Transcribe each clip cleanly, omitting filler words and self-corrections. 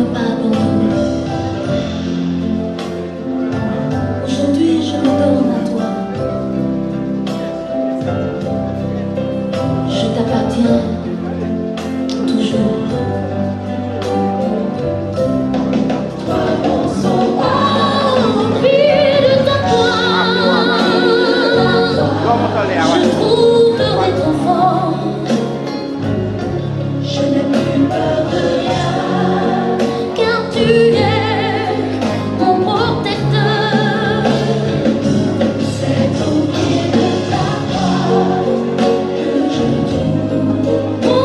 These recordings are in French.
m'as pas abandonné. Aujourd'hui, je me donne à toi. Je t'appartiens toujours. Toi, mon sauveur, rempli de ta gloire, je trouverai ton fort. Je n'ai plus peur de rien, car tu es mon protecteur. C'est au pied de ta croix que je trouve mon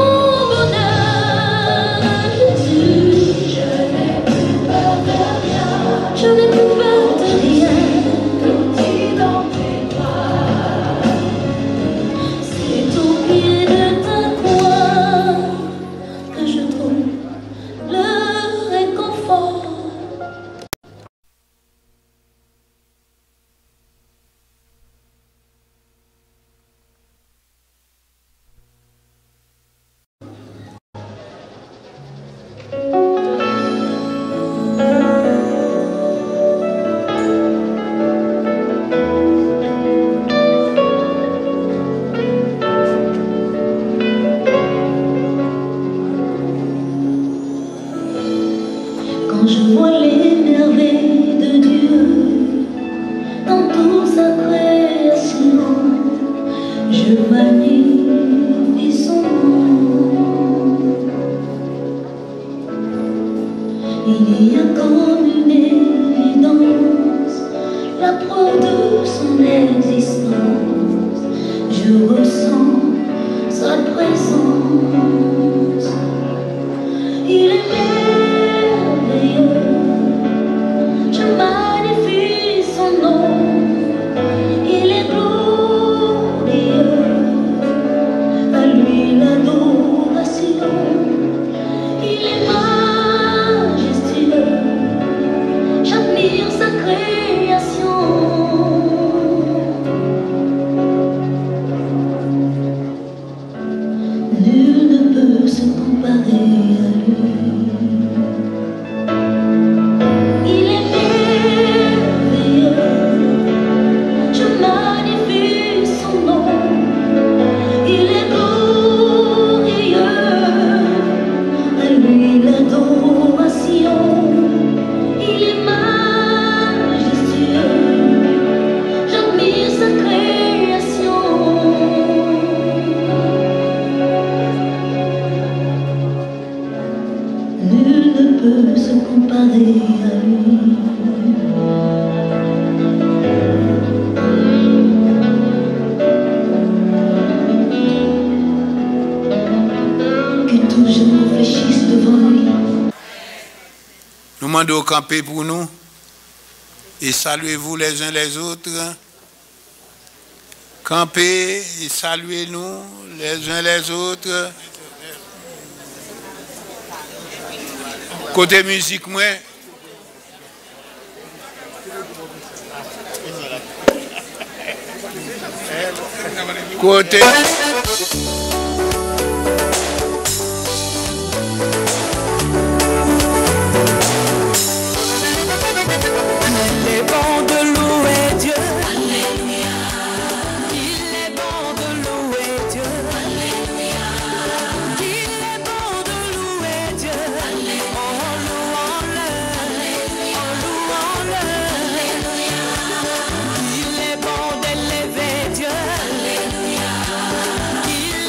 bonheur. Jésus, je n'ai plus peur de rien, je n'ai plus peur de rien. Petit dans tes bras, c'est au pied de ta croix que je trouve le réconfort. Quand je vois les merveilles de Dieu dans toute sa création, je magnifie son nom. Il y a comme une évidence la preuve de son existence. Je ressens sa présence. Il est merveilleux, je magnifie son nom. Il est glorieux, à lui l'adoration. Il est majestueux, j'admire sa création. Nul ne peut se comparer à lui. Il est merveilleux, je magnifie son nom. Il est glorieux, à lui l'adoration. Il est majestueux, j'admire sa création. Nul ne peut se comparer à lui. Que toujours fléchisse devant lui. Nous demandons au camper pour nous et saluez-vous les uns les autres. Campez et saluez-nous les uns les autres. Côté musique, moi. Côté. Il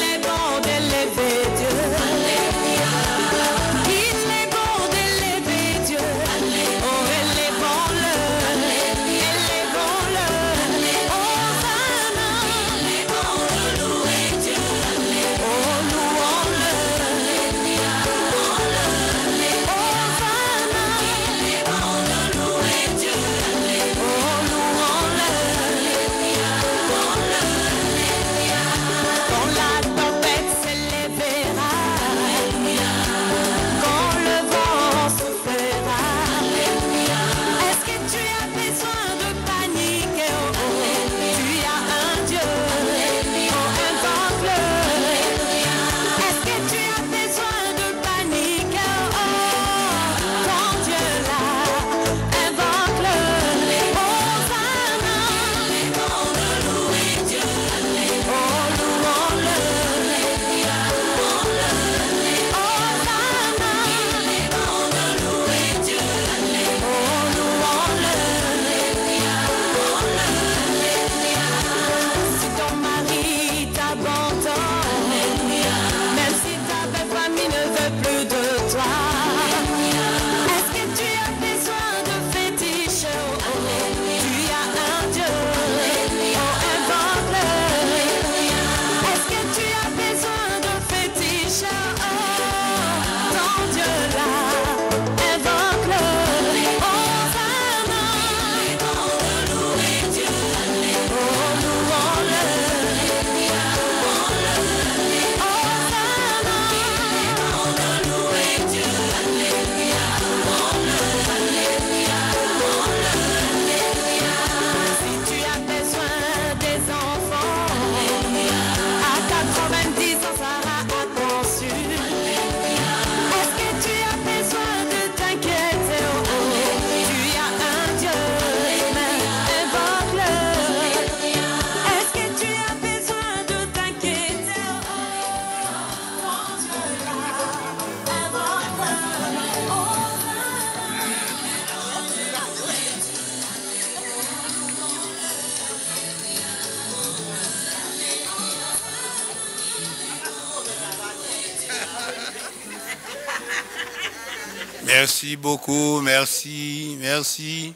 Merci beaucoup, merci, merci.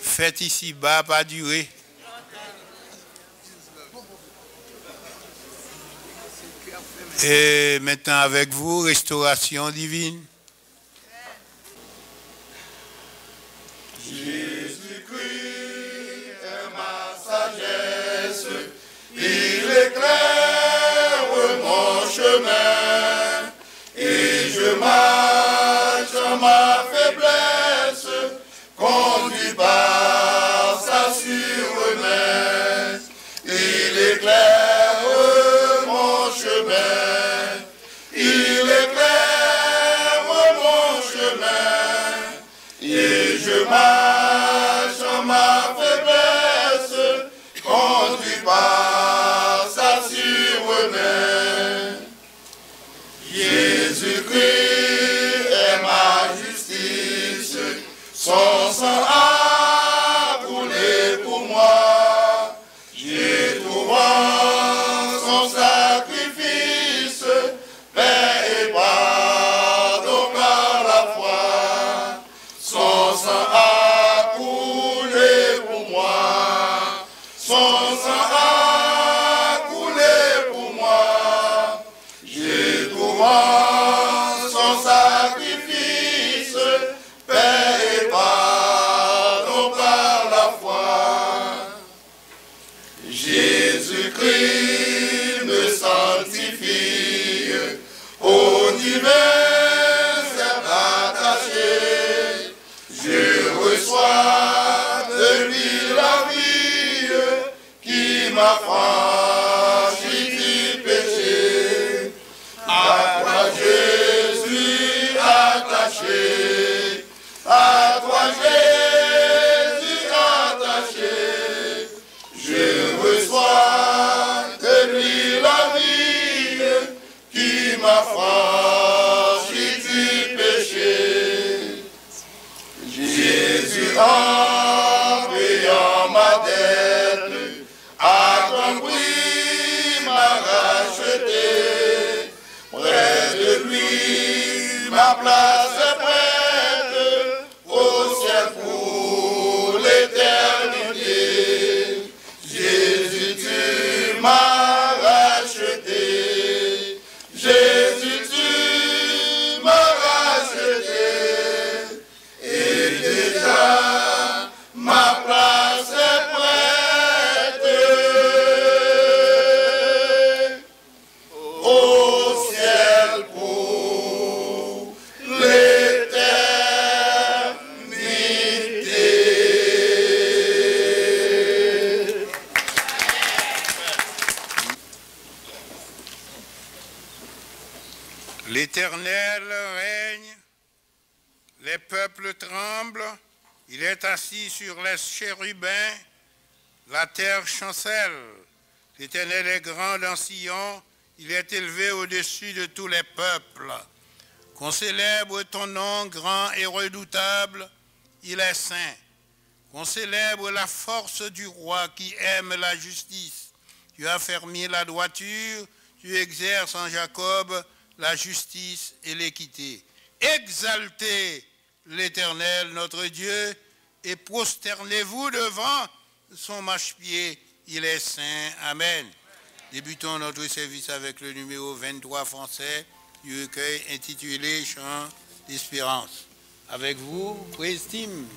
Faites ici bas, pas durer. Et maintenant avec vous, restauration divine. Jésus-Christ est ma sagesse, il éclaire mon chemin, et je marche en ma faiblesse, conduit par sa sûre main. Il éclaire mon chemin, il éclaire mon chemin, et je marche en ma faiblesse, conduit par sa sûre main. Jésus-Christ est ma justice, son sang a coulé pour moi. J'ai tout rend son sacrifice, paix et pardon par la foi. Son sang a coulé pour moi, son sang a coulé pour moi. J'ai tout rend son sacrifice, paix et pardon par la foi. Jésus-Christ me sanctifie, au divin cercle attaché. Je reçois de lui la vie qui m'a franchi du péché. À toi Jésus attaché, à toi Jésus attaché, je reçois de lui la vie qui m'a franchi du péché. Jésus en payant ma dette, à grand prix m'a racheté. Près de lui, ma place est prête au ciel pour l'éternité. Jésus, tu m'as racheté. Jésus, tu m'as racheté. Et déjà, ma place est prête au ciel pour l'éternité. L'Éternel règne, les peuples tremblent, il est assis sur les chérubins, la terre chancelle. L'Éternel est grand dans Sion, il est élevé au-dessus de tous les peuples. Qu'on célèbre ton nom grand et redoutable, il est saint. Qu'on célèbre la force du roi qui aime la justice. Tu as fermé la droiture, tu exerces en Jacob la justice et l'équité. Exaltez l'Éternel, notre Dieu, et prosternez-vous devant son marchepied. Il est saint. Amen. Débutons notre service avec le numéro 23 français du recueil intitulé Chant d'espérance. Avec vous, Praise Team.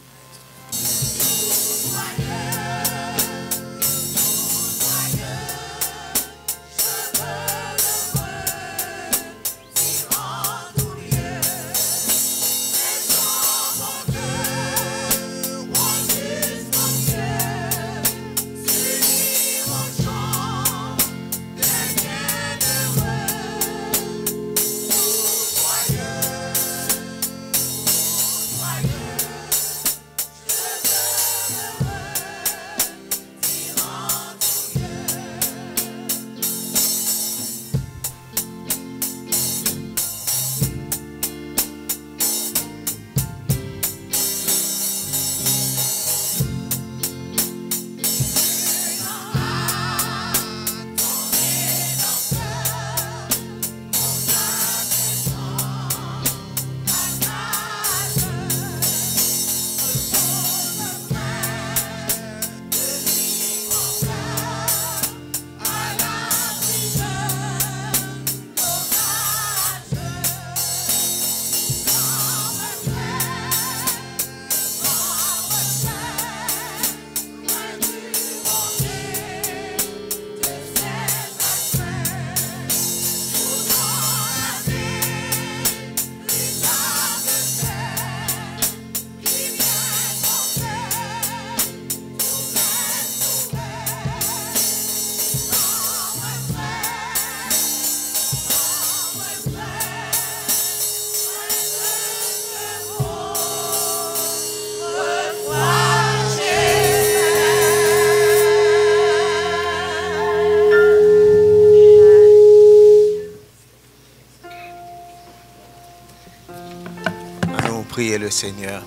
prier le Seigneur.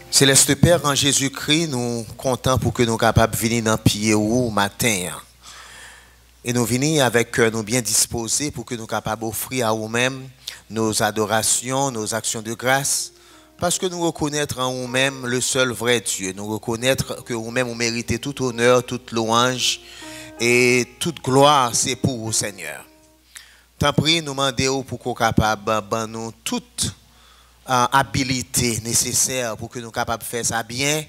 Céleste Père, en Jésus-Christ, nous comptons pour que nous soyons capables de venir dans le pied au matin. Et nous venons avec cœur nous bien disposés pour que nous soyons capables d'offrir à nous-mêmes nos adorations, nos actions de grâce. Parce que nous reconnaître en nous-mêmes le seul vrai Dieu. Nous reconnaître que nous-mêmes, nous méritons tout honneur, toute louange et toute gloire, c'est pour vous, Seigneur. Tant pis, nous demandons pour qu'on soit capable de nous toute habilité nécessaire pour que nous soyons capables de faire ça bien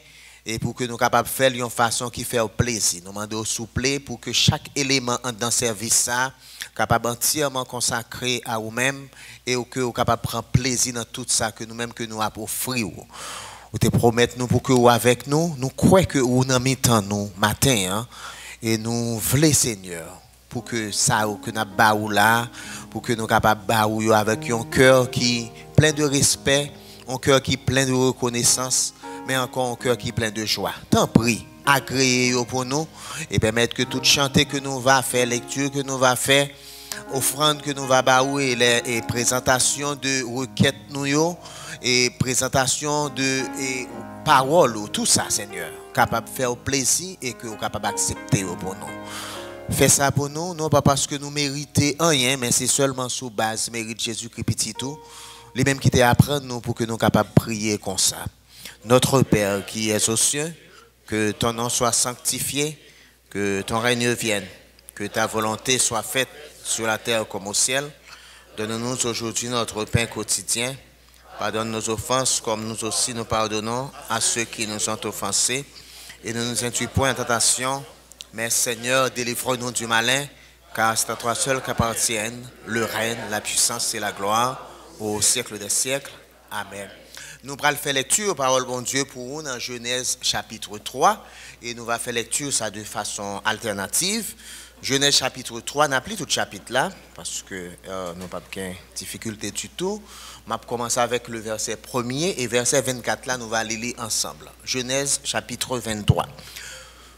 et pour que nous soyons capables de faire d'une façon qui fait plaisir. Nous demandons souple pour que chaque élément dans le service ça capable entièrement consacré à nous-mêmes et que nous capable de prendre plaisir dans tout ça que nous-mêmes que nous avons offert. Vous te promettez nous pour que vous avec nous, nous croyons que vous nous mettons nous matin et nous voulons Seigneur pour que ça que nous avons là pour que nous capables de avec un cœur qui plein de respect, un cœur qui plein de reconnaissance, mais encore un cœur qui plein de joie. Tant pis, agréez pour nous et permettre que tout chanter que nous va faire, lecture que nous va faire, offrande que nous va baouer et présentation de requêtes nous et présentation de paroles, tout ça Seigneur, capable de faire plaisir et que vous capable d'accepter pour nous. Fais ça pour nous, non pas parce que nous méritons rien, mais c'est seulement sous base mérite Jésus-Christ petit tout. Les mêmes qui t'apprennent nous pour que nous soyons capables de prier comme ça. Notre Père qui es aux cieux, que ton nom soit sanctifié, que ton règne vienne, que ta volonté soit faite sur la terre comme au ciel. Donne-nous aujourd'hui notre pain quotidien. Pardonne nos offenses comme nous aussi nous pardonnons à ceux qui nous ont offensés. Et ne nous induis point en tentation, mais Seigneur, délivre-nous du malin, car c'est à toi seul qu'appartiennent le règne, la puissance et la gloire au siècle des siècles. Amen. Nous allons faire lecture, parole bon Dieu, pour nous dans Genèse chapitre 3. Et nous allons faire lecture ça de façon alternative. Genèse chapitre 3, n'a plus tout le chapitre là, parce que nous n'avons pas de difficulté du tout. Je vais commencer avec le verset 1er et verset 24 là, nous allons lire ensemble. Genèse chapitre 23.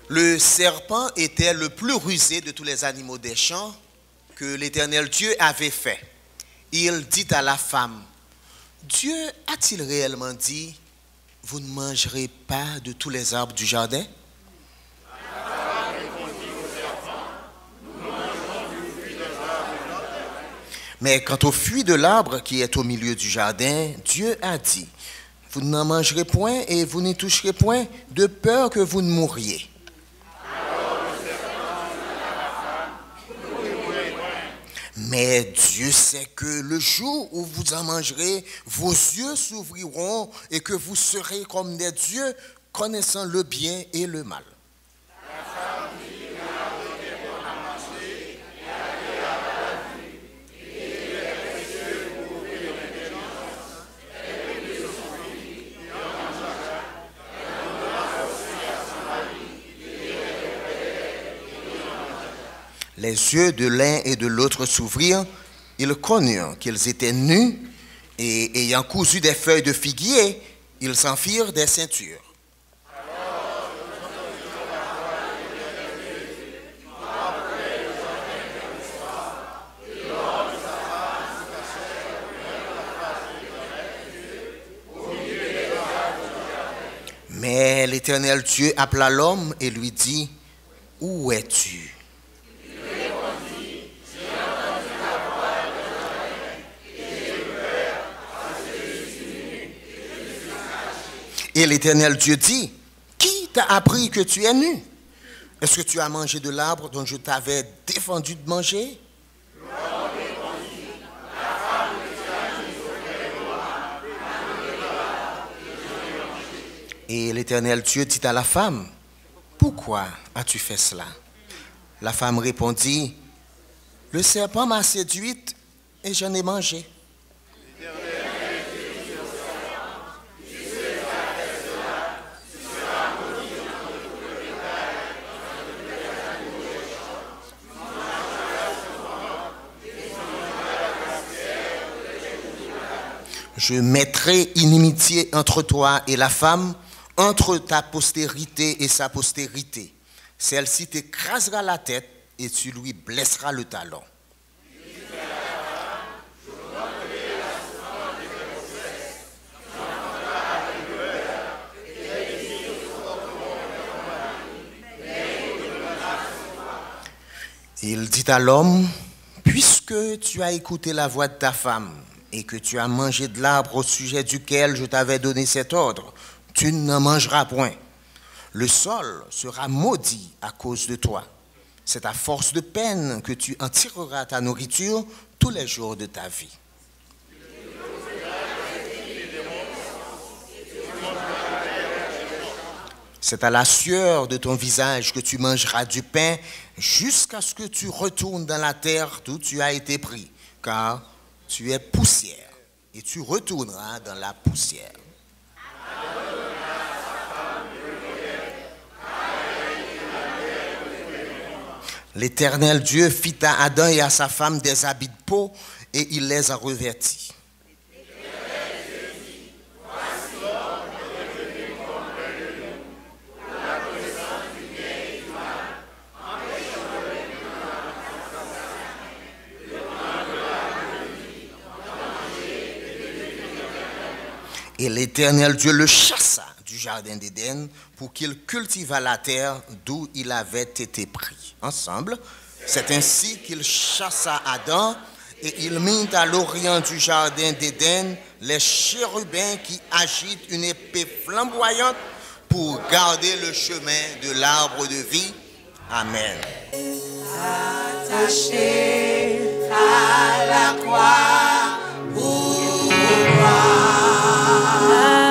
Le serpent était le plus rusé de tous les animaux des champs que l'Éternel Dieu avait fait. Il dit à la femme, Dieu a-t-il réellement dit, vous ne mangerez pas de tous les arbres du jardin? Mais quant au fruit de l'arbre qui est au milieu du jardin, Dieu a dit, vous n'en mangerez point et vous n'y toucherez point, de peur que vous ne mouriez. Mais Dieu sait que le jour où vous en mangerez, vos yeux s'ouvriront et que vous serez comme des dieux, connaissant le bien et le mal. Les yeux de l'un et de l'autre s'ouvrirent, ils connurent qu'ils étaient nus, et ayant cousu des feuilles de figuier, ils s'en firent des ceintures. Mais l'Éternel Dieu appela l'homme et lui dit, où es-tu? Et l'Éternel Dieu dit, qui t'a appris que tu es nu? Est-ce que tu as mangé de l'arbre dont je t'avais défendu de manger? Et l'Éternel Dieu dit à la femme, pourquoi as-tu fait cela? La femme répondit, le serpent m'a séduite et j'en ai mangé. Je mettrai inimitié entre toi et la femme, entre ta postérité et sa postérité. Celle-ci t'écrasera la tête et tu lui blesseras le talon. Il dit à l'homme, puisque tu as écouté la voix de ta femme et que tu as mangé de l'arbre au sujet duquel je t'avais donné cet ordre, tu n'en mangeras point. Le sol sera maudit à cause de toi. C'est à force de peine que tu en tireras ta nourriture tous les jours de ta vie. C'est à la sueur de ton visage que tu mangeras du pain jusqu'à ce que tu retournes dans la terre d'où tu as été pris, car tu es poussière et tu retourneras dans la poussière. L'Éternel Dieu fit à Adam et à sa femme des habits de peau et il les a revêtis. Et l'Éternel Dieu le chassa du jardin d'Éden pour qu'il cultivât la terre d'où il avait été pris. Ensemble, c'est ainsi qu'il chassa Adam et il mit à l'orient du jardin d'Éden les chérubins qui agitent une épée flamboyante pour garder le chemin de l'arbre de vie. Amen. Attaché à la croix pour moi.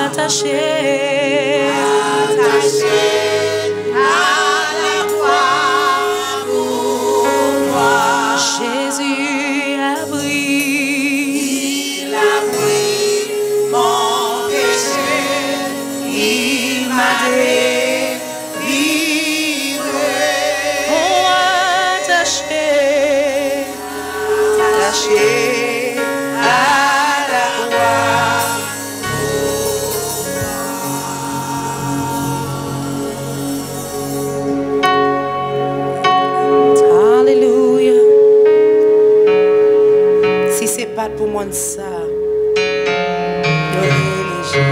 Attaché à la croix pour moi. Jésus a pris, il a pris mon péché, il m'a délivré. Oh, attaché à la croix. Pas pour moi ça.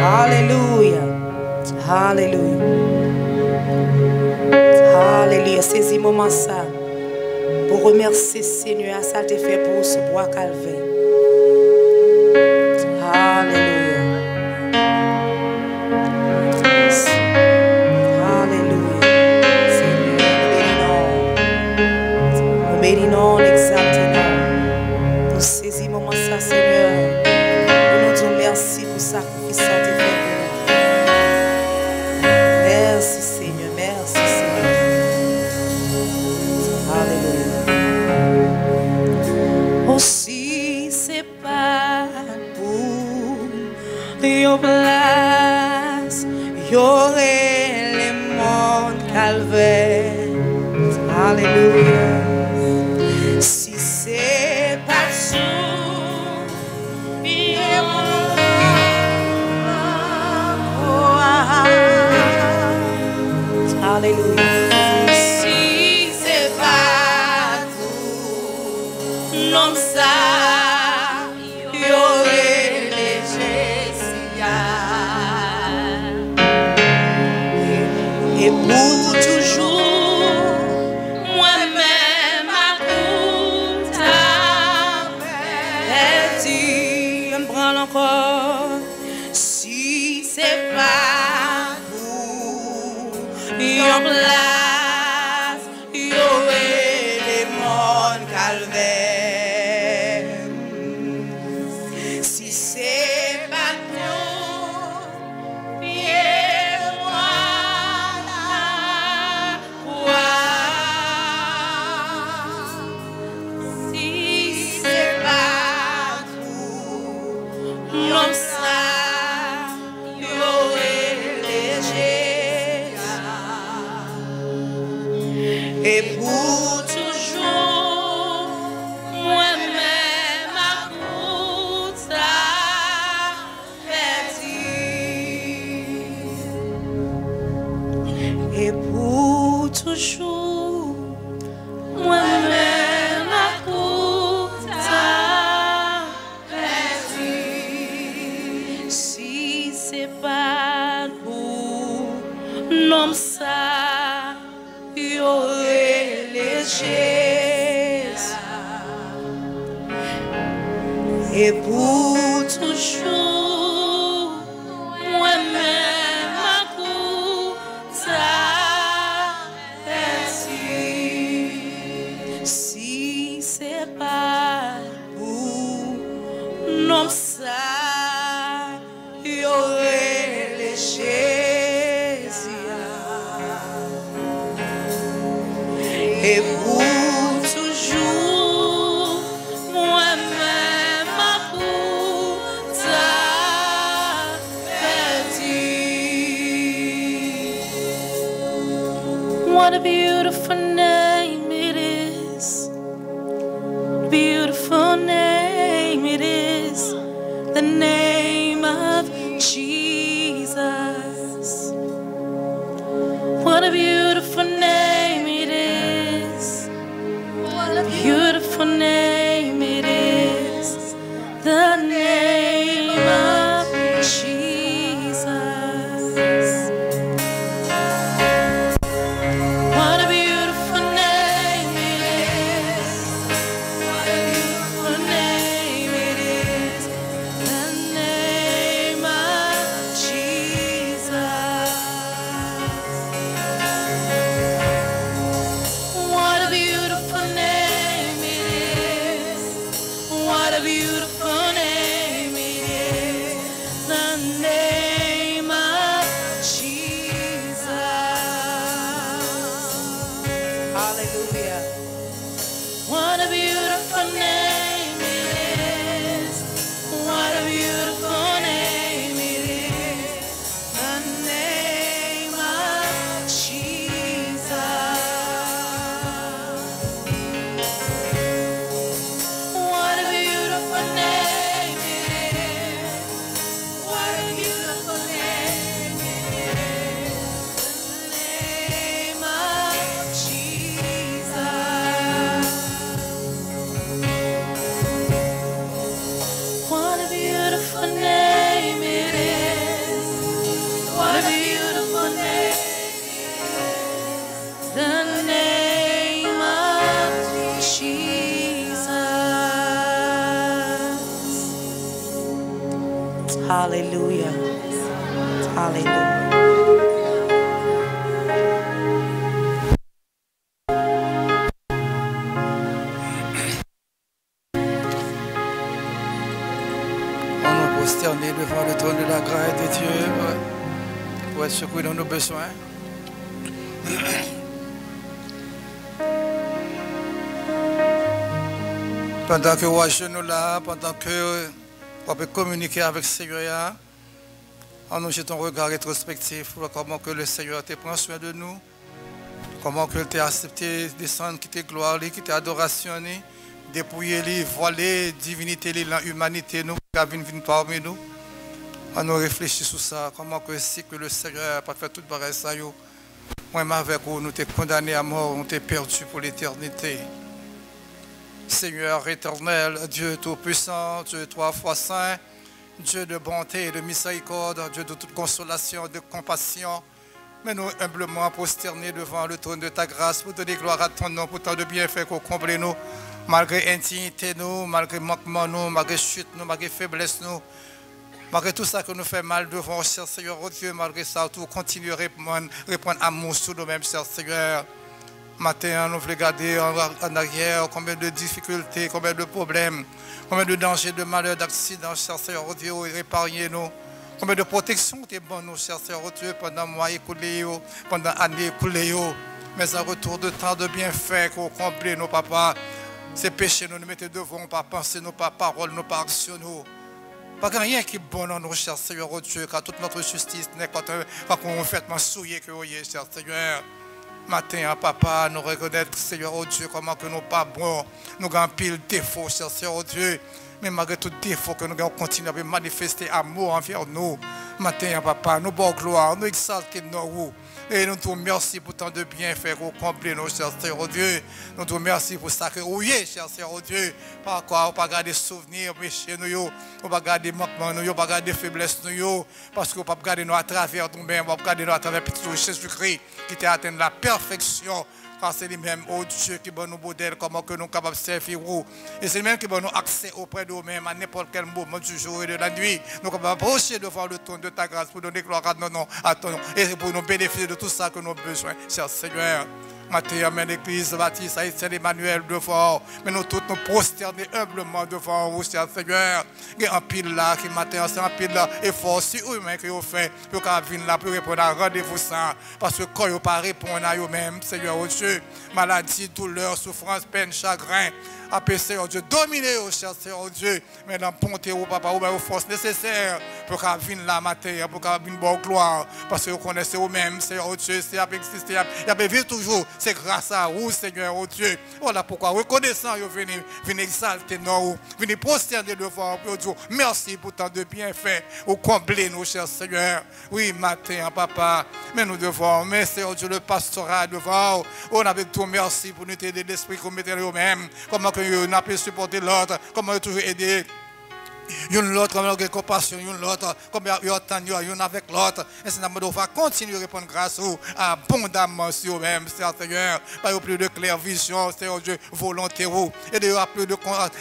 Alléluia. Alléluia. Alléluia. Saisis moment ça pour remercier Seigneur à ça te fait pour ce bois calvaire. Alléluia. Alléluia. Seigneur, nous bénissons, nous exaltons. Nous saisissons ça, Seigneur. Nous nous disons merci pour le sacrifice que tu as fait pour nous. Merci, Seigneur. Merci, Seigneur. Alléluia. Aussi, c'est pas pour your place, y aurait les mondes calvaires. Alléluia. Si c'est pas alléluia. Si c'est pas tout, non ça, y aurait les Jésus. Et pour toujours, moi-même à tout perdu, me prends encore. Si c'est pas your place, your way, les mondes calvaires. Si c'est pas tout, viens-moi la croix. Si c'est pas tout, non ça, your way, les et pour toujours, moi-même à tout à perdu. Et pour toujours, moi-même à tout à perdu. Si c'est pas pour l'homme ça, y aurait les et pour toujours, moi-même à coup si c'est pas pour nous ça, il y aurait les Jésus. Et pour toujours, moi-même à coup What a beautiful name it is. Beautiful name it is. The name of Jesus. What a beautiful name it is. What a beautiful name it is. The name of Jesus. What a beautiful name it is. What a beautiful name it is. The name of Jesus. What a beautiful name it is. What a beautiful name it is. The name of Jesus. Hallelujah. What a beautiful name it is. What a beautiful name it is. The name of Jesus. What a beautiful name it is. What a beautiful name it is. The name of Jesus. What a beautiful name it is. What a beautiful name it is. The name of Jesus. Hallelujah. Hallelujah. On nous prosterner devant le trône de la grâce de Dieu pour être secouru dans nos besoins. Pendant que nous sommes là, pendant que on peut communiquer avec le Seigneur, on nous jette un regard rétrospectif pour comment que le Seigneur te prend soin de nous, comment que tu as accepté descendre, quitter gloire, quitter adoration, dépouiller, voiler divinité, l'humanité, nous, qui venir parmi nous. On nous réfléchit sur ça, comment que si que le Seigneur n'a pas fait toute barrière ça, moi avec vous, nous t'es condamné à mort, nous t'es perdu pour l'éternité. Seigneur éternel, Dieu tout-puissant, Dieu trois fois saint, Dieu de bonté et de miséricorde, Dieu de toute consolation, de compassion. Mais nous humblement prosternés devant le trône de ta grâce pour donner gloire à ton nom, pour tant de bienfaits qu'on comble nous, malgré intimité nous, malgré manquement nous, malgré chute nous, malgré faiblesse nous, malgré tout ça que nous fait mal devant, cher Seigneur, oh Dieu, malgré ça, tout continue à répondre amour sur nous-mêmes, cher Seigneur. Matin, nous voulons regarder en arrière combien de difficultés, combien de problèmes, combien de dangers, de malheurs, d'accidents, cher Seigneur, oh Dieu, épargnez-nous. Combien de protection t'es bon, nous, cher Seigneur, oh Dieu, pendant mois écoulés, pendant années écoulées, mais en retour de temps de bienfaits qu'on comble nos papas. Ces péchés, nous mettons devant, pas penser, nous, pas parole, nous, pas action, nous. Pas rien qui est bon en nous, cher Seigneur, oh Dieu, car toute notre justice n'est pas qu'on fait souillé que vous êtes, cher Seigneur. Matin, papa, nous reconnaître, Seigneur, oh Dieu, comment que nous pas bons, nous avons pile défaut, cher Seigneur, oh Dieu. Mais malgré tout défaut que nous avons continué à manifester amour envers nous. Matin, papa, nous bon gloire, nous exaltons nous. Et nous te remercions pour tant de bienfaits qu'on comble nos chers Seigneur, oh Dieu. Nous te remercions pour ça que oui, cher Seigneur, oh Dieu. Par quoi, on ne peut pas garder souvenirs, péchés, nous, on ne peut pas garder manquements, nous, on ne peut pas garder faiblesses, nous, parce qu'on ne peut pas garder nous à travers nous-mêmes, on ne peut pas garder nous à travers Jésus-Christ qui t'a atteint la perfection. car c'est lui-même, oh Dieu, qui va nous modèle, comment que nous sommes capables de servir. Et c'est lui-même qui va nous accès auprès de nous-mêmes à n'importe quel moment du jour et de la nuit. Nous sommes capables d'approcher devant le trône de ta grâce pour donner gloire à nos noms, à ton nom, et pour nous bénéficier de tout ça que nous avons besoin, cher Seigneur. Matin, mais l'église baptiste Haïtienne Emmanuel devant, mais nous tous nous prosterner humblement devant vous, cher Seigneur. Il y a un pile là qui matin, c'est un pile là, et force humain que vous faites pour qu'on vienne là pour répondre à rendez-vous ça. Parce que quand vous pas répondre à vous-même, Seigneur, oh Dieu, maladie, douleur, souffrance, peine, chagrin, après Seigneur Dieu, dominez, oh cher Seigneur Dieu, mais dans ponter au papa, ou aux forces nécessaires pour qu'on vienne là matin, pour qu'on vienne bonne gloire, parce que vous connaissez vous-même, Seigneur Dieu, c'est avec exister, il y a vivre toujours. C'est grâce à vous, Seigneur, oh Dieu. Voilà pourquoi, reconnaissant, vous venez exalter nous, venez prosterner devant vous, Dieu. Merci pour tant de bienfaits, vous comblez nous, chers Seigneur. Oui, matin, papa, mais nous devons, mais Seigneur Dieu, le pastorat devant, on a tout merci pour nous aider l'esprit qu'on mettait nous-mêmes, comment que nous avons pu supporter l'autre, comment nous toujours aider. Une l'autre, comme il y a compassion, une l'autre, comme il y a entendu, une avec l'autre. Et c'est nous va continuer à répondre grâce abondamment sur vous-même, Seigneur. Pas plus de claire vision, Seigneur Dieu, volonté, et de plus de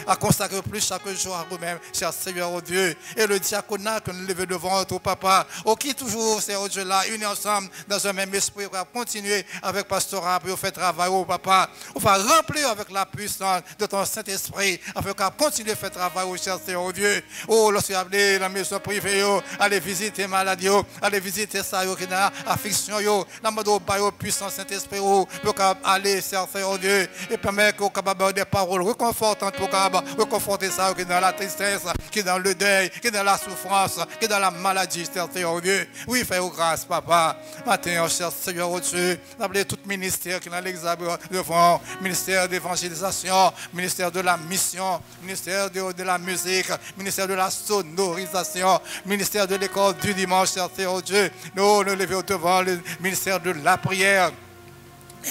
à consacrer plus chaque jour à vous-même, cher Seigneur, oh Dieu. Et le diaconat que nous levons devant ton papa, qui toujours, Seigneur Dieu, là, unis ensemble dans un même esprit, pour continuer avec pastorat, pour faire travail, oh papa. On va remplir avec la puissance de ton Saint-Esprit, afin qu'on continue à faire travail, oh cher Seigneur, oh Dieu. Oh, lorsque vous avez la maison privée, allez visiter maladie, allez visiter ça, qui dans affliction, la mode au puissant Saint-Esprit, pour aller servir au Dieu et permettre qu'on capable des paroles réconfortantes pour réconforter ça, qui est dans la tristesse, qui est dans le deuil, qui est dans la souffrance, qui est dans la maladie, Seigneur au Dieu. Oui, fais-vous grâce, papa. Maintenant, cher Seigneur au Dieu, appelez tout ministère qui est dans l'examen devant, ministère d'évangélisation, ministère de la mission, ministère de la musique, ministère de la sonorisation, ministère de l'école du dimanche, Seigneur Dieu. Nous levons devant le ministère de la prière.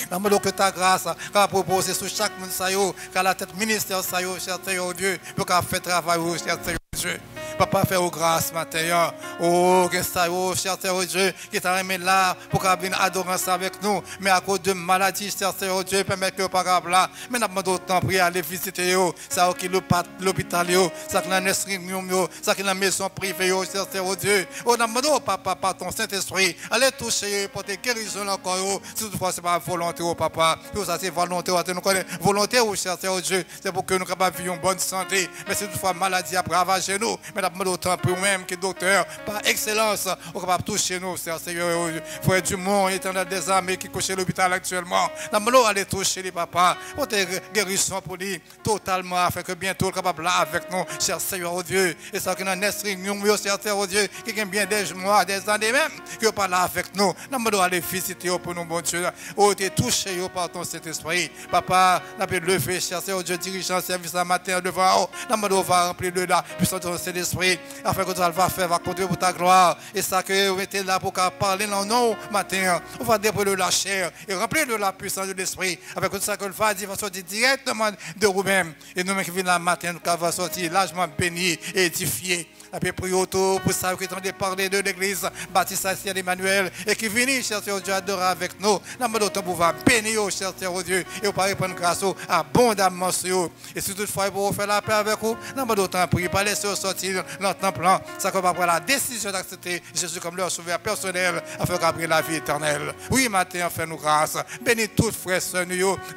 Nous demandons que ta grâce, qu'à proposer sur chaque monde, qu'à la tête ministère, cher Seigneur Dieu, pour qu'à faire travail, cher Seigneur Dieu. Papa, fais aux grâces matin. Oh, que ça, oh, cher Seigneur Dieu, qui t'a remis là pour qu'on vienne adorer ça avec nous. Mais à cause de maladies, cher Seigneur Dieu, permet que pas grave là. Mais nous demandons autant prier aller visiter ça qui l'hôpital, ça qui la réunion, ça qui la maison privée, cher Seigneur Dieu. Oh, nous demandons, papa, par ton Saint-Esprit, allez toucher pour te guérison encore. Si toutefois, ce n'est pas volonté, papa. Tout ça, c'est volonté. Nous connaissons volonté, cher Seigneur Dieu. C'est pour que nous puissions vivre en bonne santé. Mais si toutefois, maladie a ravagé nous. Mais nous demandons autant pour nous-mêmes que docteur, par excellence, on est capable de toucher nous, Seigneur. Frère Dumont, éternel des armées qui couche à l'hôpital actuellement. Nous demandons aller toucher les papas. Pour te guérison pour lui totalement, afin que bientôt, capable là avec nous, cher Seigneur, oh Dieu. Et ça, qui est notre réunion, cher Seigneur, oh Dieu, qui a bien des mois, des années même, qui n'est pas là avec nous. Nous demandons aller visiter pour nous, bon Dieu. Oh, tu es touché par ton Saint-Esprit. Papa, nous avons levé, cher Seigneur, Dieu, dirigeant service à matin devant. Nous demandons va remplir de la puissance de ton Saint-Esprit, afin que tu vas faire, va conduire pour ta gloire. Et ça, que vous êtes là pour parler dans nous, matin, on va déployer de la chair et remplir de la puissance de l'Esprit, avec tout ça que le va dire, va sortir directement de vous-même. Et nous, qui venons là matin, nous va sortir largement bénis et édifiés. Après, prier autour pour ça qui est en train de parler de l'église baptiste Haïtienne Emmanuel et qui vient, cher Seigneur Dieu, adorer avec nous. Nous demandons ton pouvoir bénir, cher Seigneur Dieu, et vous pouvez prendre grâce abondamment sur vous. Et si toutefois, vous faire la paix avec vous, nous demandons ton prier, pas laisser sortir dans ton plan. Ça qu'on va prendre la décision d'accepter Jésus comme leur sauveur personnel afin qu'après la vie éternelle. Oui, matin, fais-nous grâce. Bénis toutes frères, sœurs,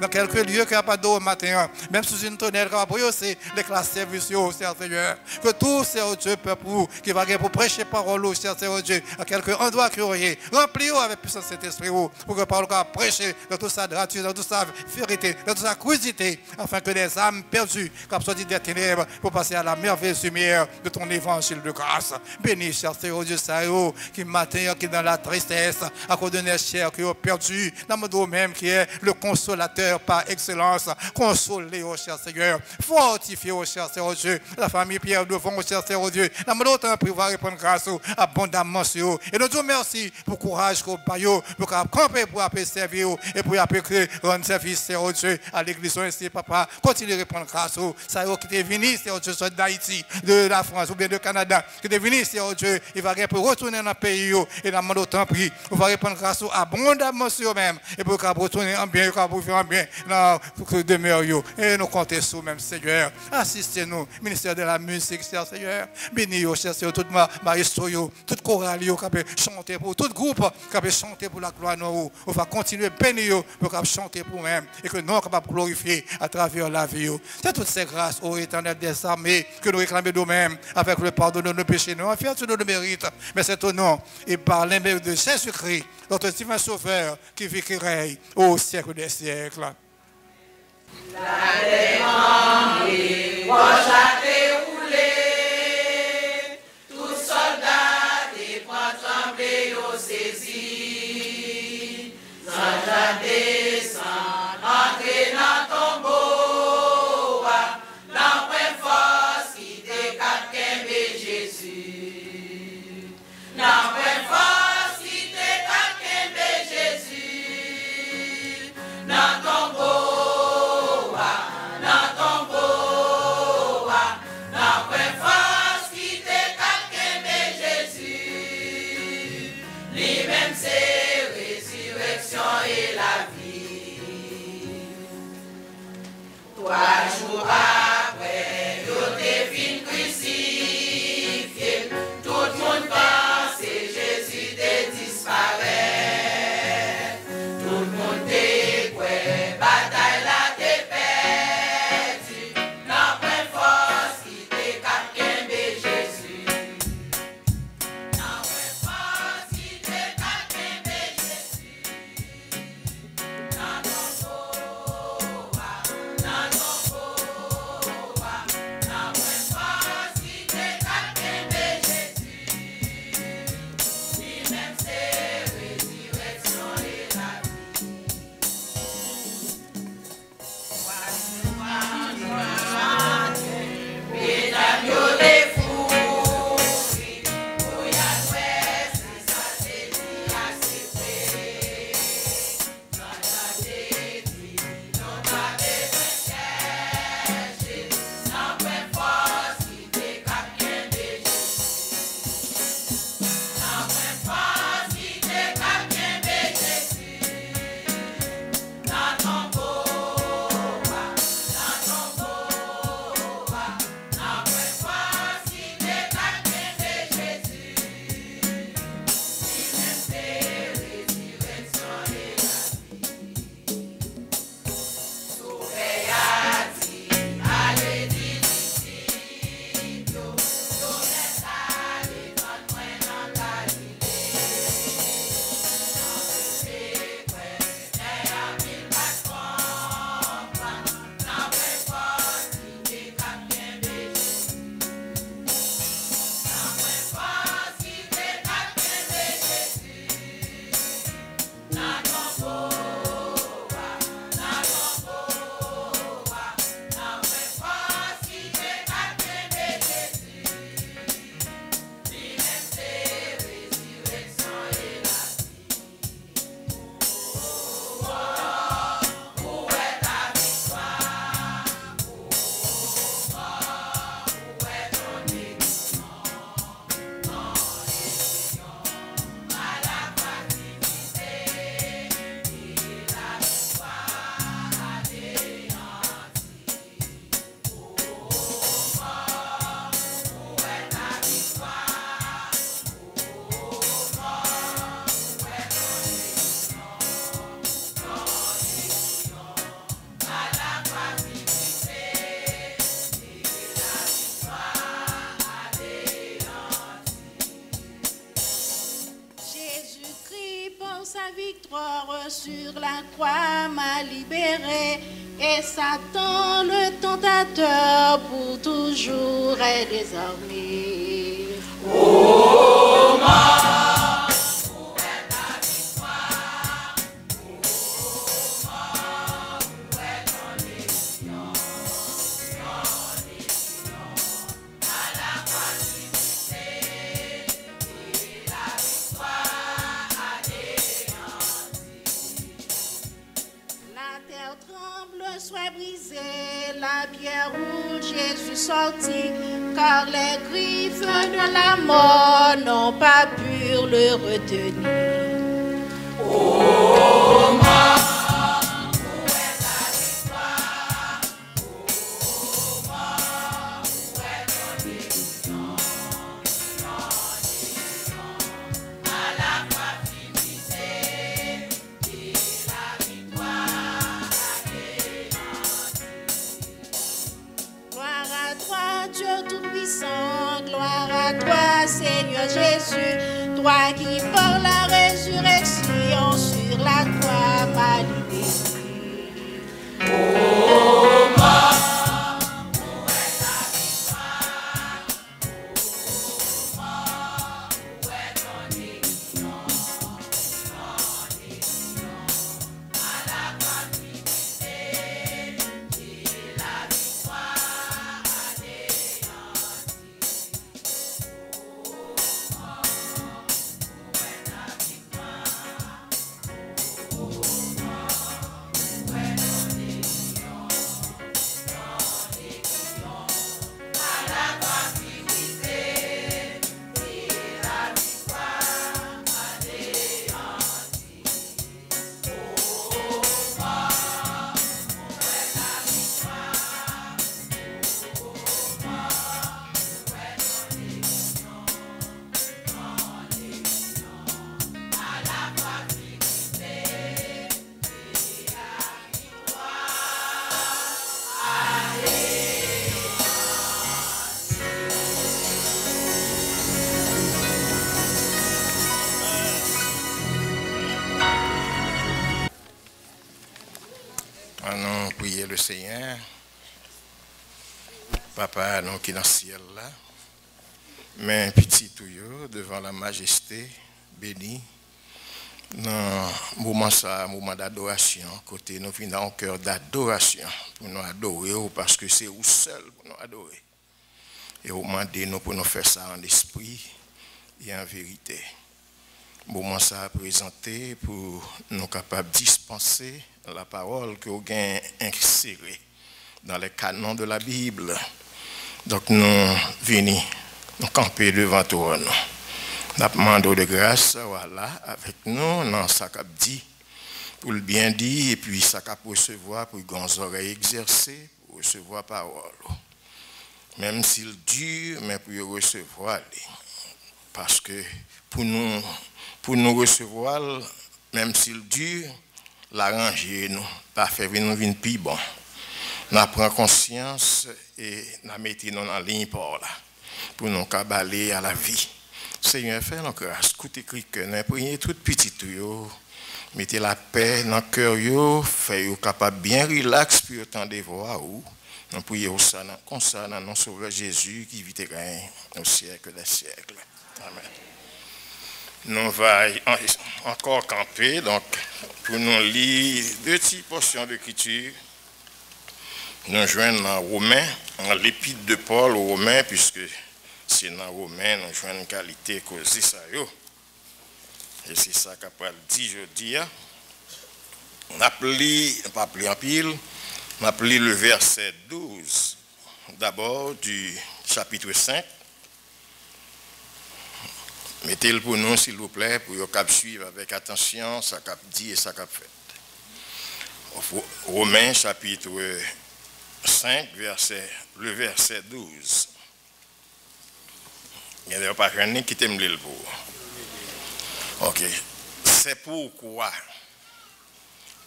dans quelques lieux qui n'y a pas d'eau matin, même sous une tonnelle, qui va brosser les classes services, cher Seigneur. Que tout, Seigneur Dieu, pour qui va pour prêcher parole, cher Seigneur Dieu, à quelques endroits curieux, remplis avec puissance cet esprit, pour que parole va prêcher dans toute sa gratuité, dans toute sa vérité, dans toute sa cruauté, afin que les âmes perdues, qui sortent des ténèbres, pour passer à la merveilleuse lumière de ton évangile de grâce. Bénis, cher Seigneur Dieu, ça qui matin, qui est dans la tristesse, à cause de nos chers qui ont perdu, dans le dos même qui est le consolateur par excellence. Consolez, cher Seigneur, fortifiez, cher Seigneur Dieu, la famille Pierre devant, cher Seigneur Dieu, Dans le temps, pour répondre grâce abondamment sur eux. Et nous disons merci pour le courage qu'on a pour camper pour servir et pour rendre service, Seigneur Dieu, à l'église ainsi, papa. Continuez à répondre grâce à eux. Ça y est, qui est venu, Seigneur Dieu, soit d'Haïti, de la France ou bien de Canada, qui est venu, Seigneur Dieu, il va retourner dans le pays et dans le temps pris. On va répondre grâce abondamment sur eux-mêmes et pour retourner en bien, pour faire en bien dans la demeure. Et nous comptons sur même, Seigneur. Assistez-nous, ministère de la musique, Seigneur. Bénis-nous, Seigneur, tout maestro, tout chorale, qui peut chanter pour tout groupe, qui peut chanter pour la gloire. On va continuer à bénir pour chanter pour nous-mêmes et que nous sommes capables de glorifier à travers la vie. C'est toutes ces grâces, ô éternel des armées, que nous réclamons nous-mêmes avec le pardon de nos péchés. Nous en faisons tous nos mérites, mais c'est au nom et par l'aimer de Jésus-Christ, notre divin sauveur, qui vit qui règne au siècle des siècles. La démembrée, roche à dérouler, tout soldat des points tremblés au saisi, Zanja descend, entrer dans ton tombeau, dans point force qui décate qu'aimé Jésus, dans point force qui décate qu'aimé Jésus, dans ton tombeau. Et la vie. 3 jours après, yo te fin crucifié. Tout le monde pense et Jésus te disparaît. Tout le monde te croit, bataille là te perdu. Non point force qui te capte Jésus. Non point force qui te capte Jésus. Sur la croix m'a libéré et Satan le tentateur pour toujours est désarmé. Oh, pierre où Jésus sortit, car les griffes de la mort n'ont pas pu le retenir. Oh, mort, où est ta victoire? Oh, mort, où est ton décision? À la croix finissée, et la victoire anéantie. Gloire à toi, Dieu Tout-Puissant, gloire à toi, Seigneur Jésus, toi qui par la résurrection sur la croix m'as libéré. Oh, mort, où est ta victoire? Oh, mort, où est ton décision? À la croix finissée, et la victoire anéantie. Oh, mort, où est ta victoire? Oh, mort, où est ton décision? À la croix finissée, et la victoire anéantie. Oh, mort, où est ta victoire? Oh, mort, où est ton décision? À la croix finissée, et la Allons prier le Seigneur. Papa, nous qui dans le ciel là, mais petit tout yo, devant la majesté, béni, dans moment ça, moment d'adoration, côté nous venons dans un cœur d'adoration pour nous adorer, parce que c'est vous seul pour nous adorer. Et vous demandez nous pour nous faire ça en esprit et en vérité. Moment ça à présenter pour nous capables de dispenser la parole que vous avez insérée dans les canons de la Bible. Donc nous venons, nous camper devant toi. Nous demandons de grâce, voilà, avec nous, dans ce qu'a dit, pour le bien dire, et puis ça qu'a recevoir, pour les oreilles exercées, pour recevoir parole. Même s'il dure, mais pour recevoir. Parce que pour nous recevoir, même s'il dure, l'arranger nous, pas faire nous venir plus bon. Nous prenons conscience et nous mettons nous en ligne pour là, pour nous cabaler à la vie. Seigneur, fais nos grâces, écoutez que nous prions tout petit tout, mettez la paix dans le cœur, faites-vous capable bien relax pour entendre voix ou. Nous prions ça comme ça dans notre Sauveur Jésus qui vit et règne au siècle des siècles. Amen. Nous allons encore camper, donc pour nous lire deux petites portions d'écriture. Nous joignons dans Romains, dans l'épître de Paul aux Romains, puisque c'est dans Romains, nous joignons une qualité causée ça. Et c'est ça qu'après dit jeudi. On a pas pris en pile, on a pris le verset 12, d'abord du chapitre 5. Mettez-le pour nous, s'il vous plaît, pour que suivre avec attention ce qu'a dit et ce qu'a fait. Romains, chapitre 5, le verset 12. Il n'y a pas rien qui t'aime le pour. Ok. C'est pourquoi,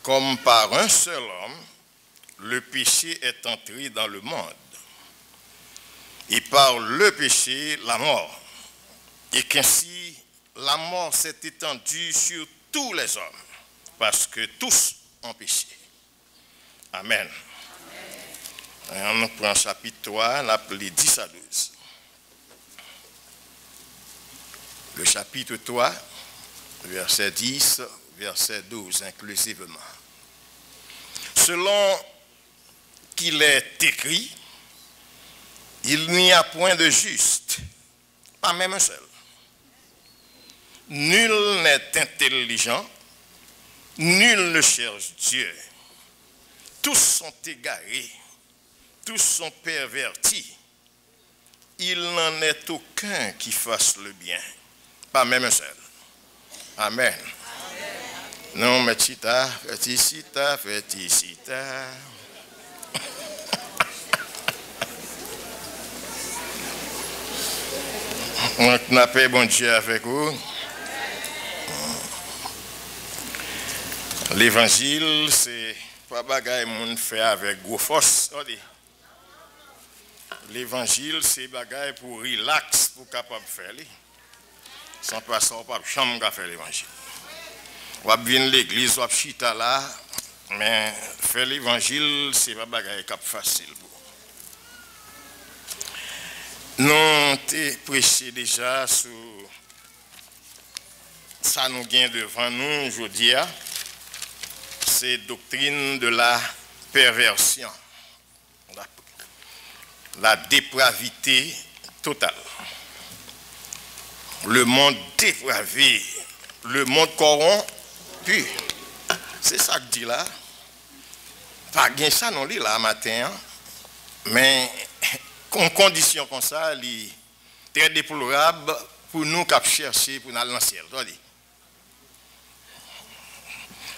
comme par un seul homme, le péché est entré dans le monde. Et par le péché, la mort. Et qu'ainsi, la mort s'est étendue sur tous les hommes, parce que tous ont péché. Amen. Et on prend chapitre 3, on appelé 10 à 12. Le chapitre 3, verset 10, verset 12, inclusivement. Selon qu'il est écrit, il n'y a point de juste, pas même un seul. Nul n'est intelligent, nul ne cherche Dieu. Tous sont égarés, tous sont pervertis. Il n'en est aucun qui fasse le bien. Pas même un seul. Amen. Non, mais chita, féticita. On a paix, bon Dieu, avec vous. L'évangile, c'est pas bagaille moun fait avec gros force. L'évangile, c'est bagaille pour relax, pour capable faire. Sans pas ça, on pas chambre faire l'évangile. On va venir l'église, on va chita là, mais faire l'évangile, c'est pas bagaille cap facile. Nous avons prêché déjà sur ça nous gagne devant nous aujourd'hui. C'est doctrine de la perversion, la dépravité totale. Le monde dépravé, le monde corrompu. C'est ça que dit là. Pas bien ça non lit là matin, mais en condition comme ça, c'est très déplorable pour nous qui chercher pour aller dans le ciel.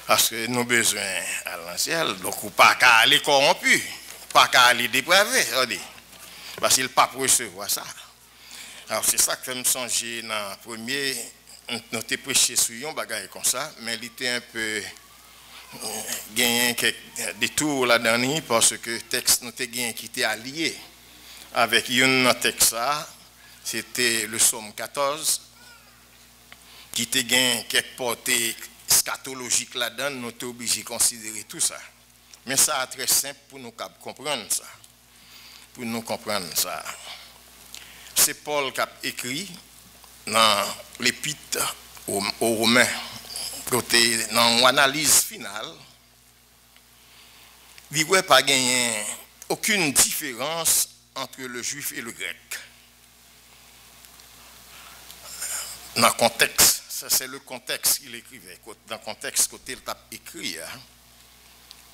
Parce que nous avons besoin d'aller dans le ciel, donc pas qu'à aller corrompu, pas qu'à aller dépravé. Parce qu'il n'a pas recevoir ça. Alors c'est ça que fait me songer dans le premier, nous avons prêché sur un bagage comme ça, mais il était un peu gagné quelques détours là-dedans parce que le texte nous était gagné qui était allié avec un texte, c'était le psaume 14, qui était gagné quelques portées scatologiques là-dedans, nous sommes obligés de considérer tout ça. Mais ça est très simple pour nous comprendre ça. Pour nous comprendre ça. C'est Paul qui a écrit dans l'épître aux Romains, côté dans l'analyse finale, il n'y a pas gagné aucune différence entre le juif et le grec. Dans le contexte, ça c'est le contexte qu'il écrivait. Dans le contexte, côté il a écrit,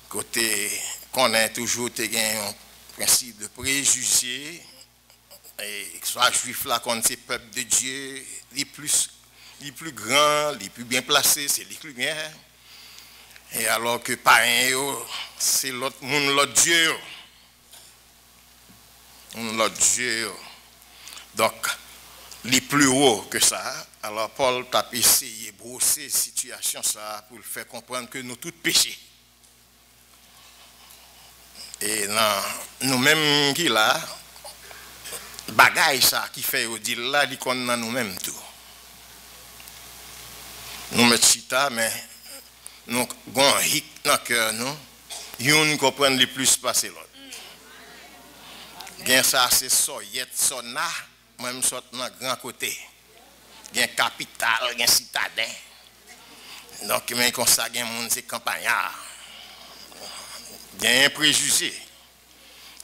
côté qu'on a toujours un principe de préjugé, et soit juif là qu'on c'est peuple de Dieu, les plus grands, les plus bien placés, c'est les plus bien. Et alors que païen, c'est l'autre Dieu. L'autre Dieu. Donc, les plus hauts que ça. Alors, Paul a essayé de brosser la situation ça pour le faire comprendre que nous tous péchés. Et nous-mêmes qui là, bagaille ça qui fait au dire là, il qu'on a nous-mêmes tout. Nous mettons chita, mais nous avons un hic dans le cœur, nous comprenons le plus passer l'autre. Gen ça c'est soyet sonna même sorte dans grand côté gen capital gen citadin donc mais comme ça gen monde c'est campagnard gen un préjugé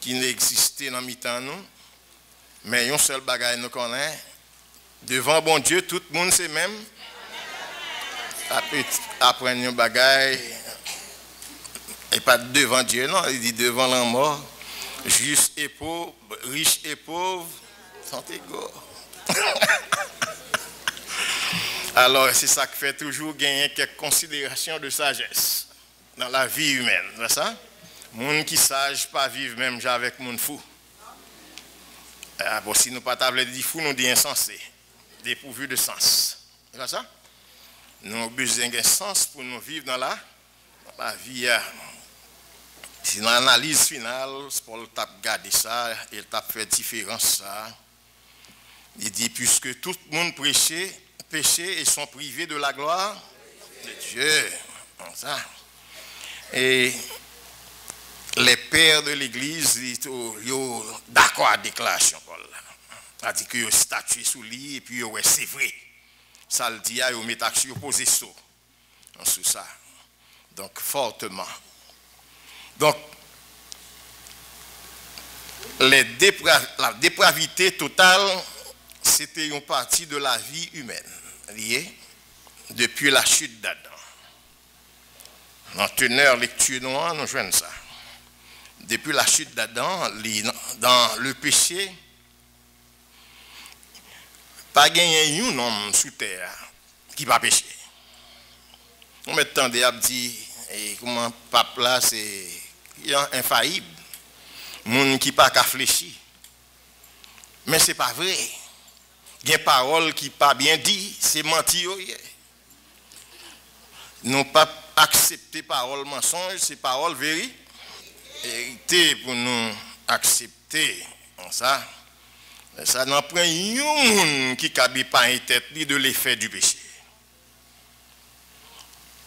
qui n'existait dans mi-temps nous mais un seul bagage nous connaît devant bon Dieu tout le monde c'est même après un bagage et pas devant Dieu non il dit devant la mort. Juste et pauvre, riche et pauvre, sont égaux. Alors, c'est ça qui fait toujours gagner quelques considérations de sagesse dans la vie humaine. C'est ça? Moun qui sage pas vivre même avec moun fou. Bon, si nous pas table dit fou, nous dit insensé, dépourvu de sens. C'est ça? Nous avons besoin d'un sens pour nous vivre dans la vie. Si dans l'analyse finale, Paul t'a gardé ça, il t'a fait différence ça. Il dit, puisque tout le monde péché et sont privés de la gloire de Dieu. Ça. Et les pères de l'Église, ils sont d'accord à la déclaration, Paul. C'est-à-dire qu'ils ont statué sous lui et puis ouais, c'est vrai. Ça le dit, ils ont mis action opposé sous ça. Donc, fortement. Donc, la dépravité totale, c'était une partie de la vie humaine, liée depuis la chute d'Adam. Dans teneur lecture noire, nous jouons ça. depuis la chute d'Adam, dans le péché, pas gagné un homme sous terre qui va pécher. On met tant de dit et comment pape là c'est infaillible. Moun qui pas qu'à fléchir. Mais c'est pas vrai. Il y a des paroles qui pas bien dit, c'est menti. Non pas accepter parole mensonge, c'est parole vérité pour nous accepter ça. Ça n'en prend un qui ne pas une tête de l'effet du péché.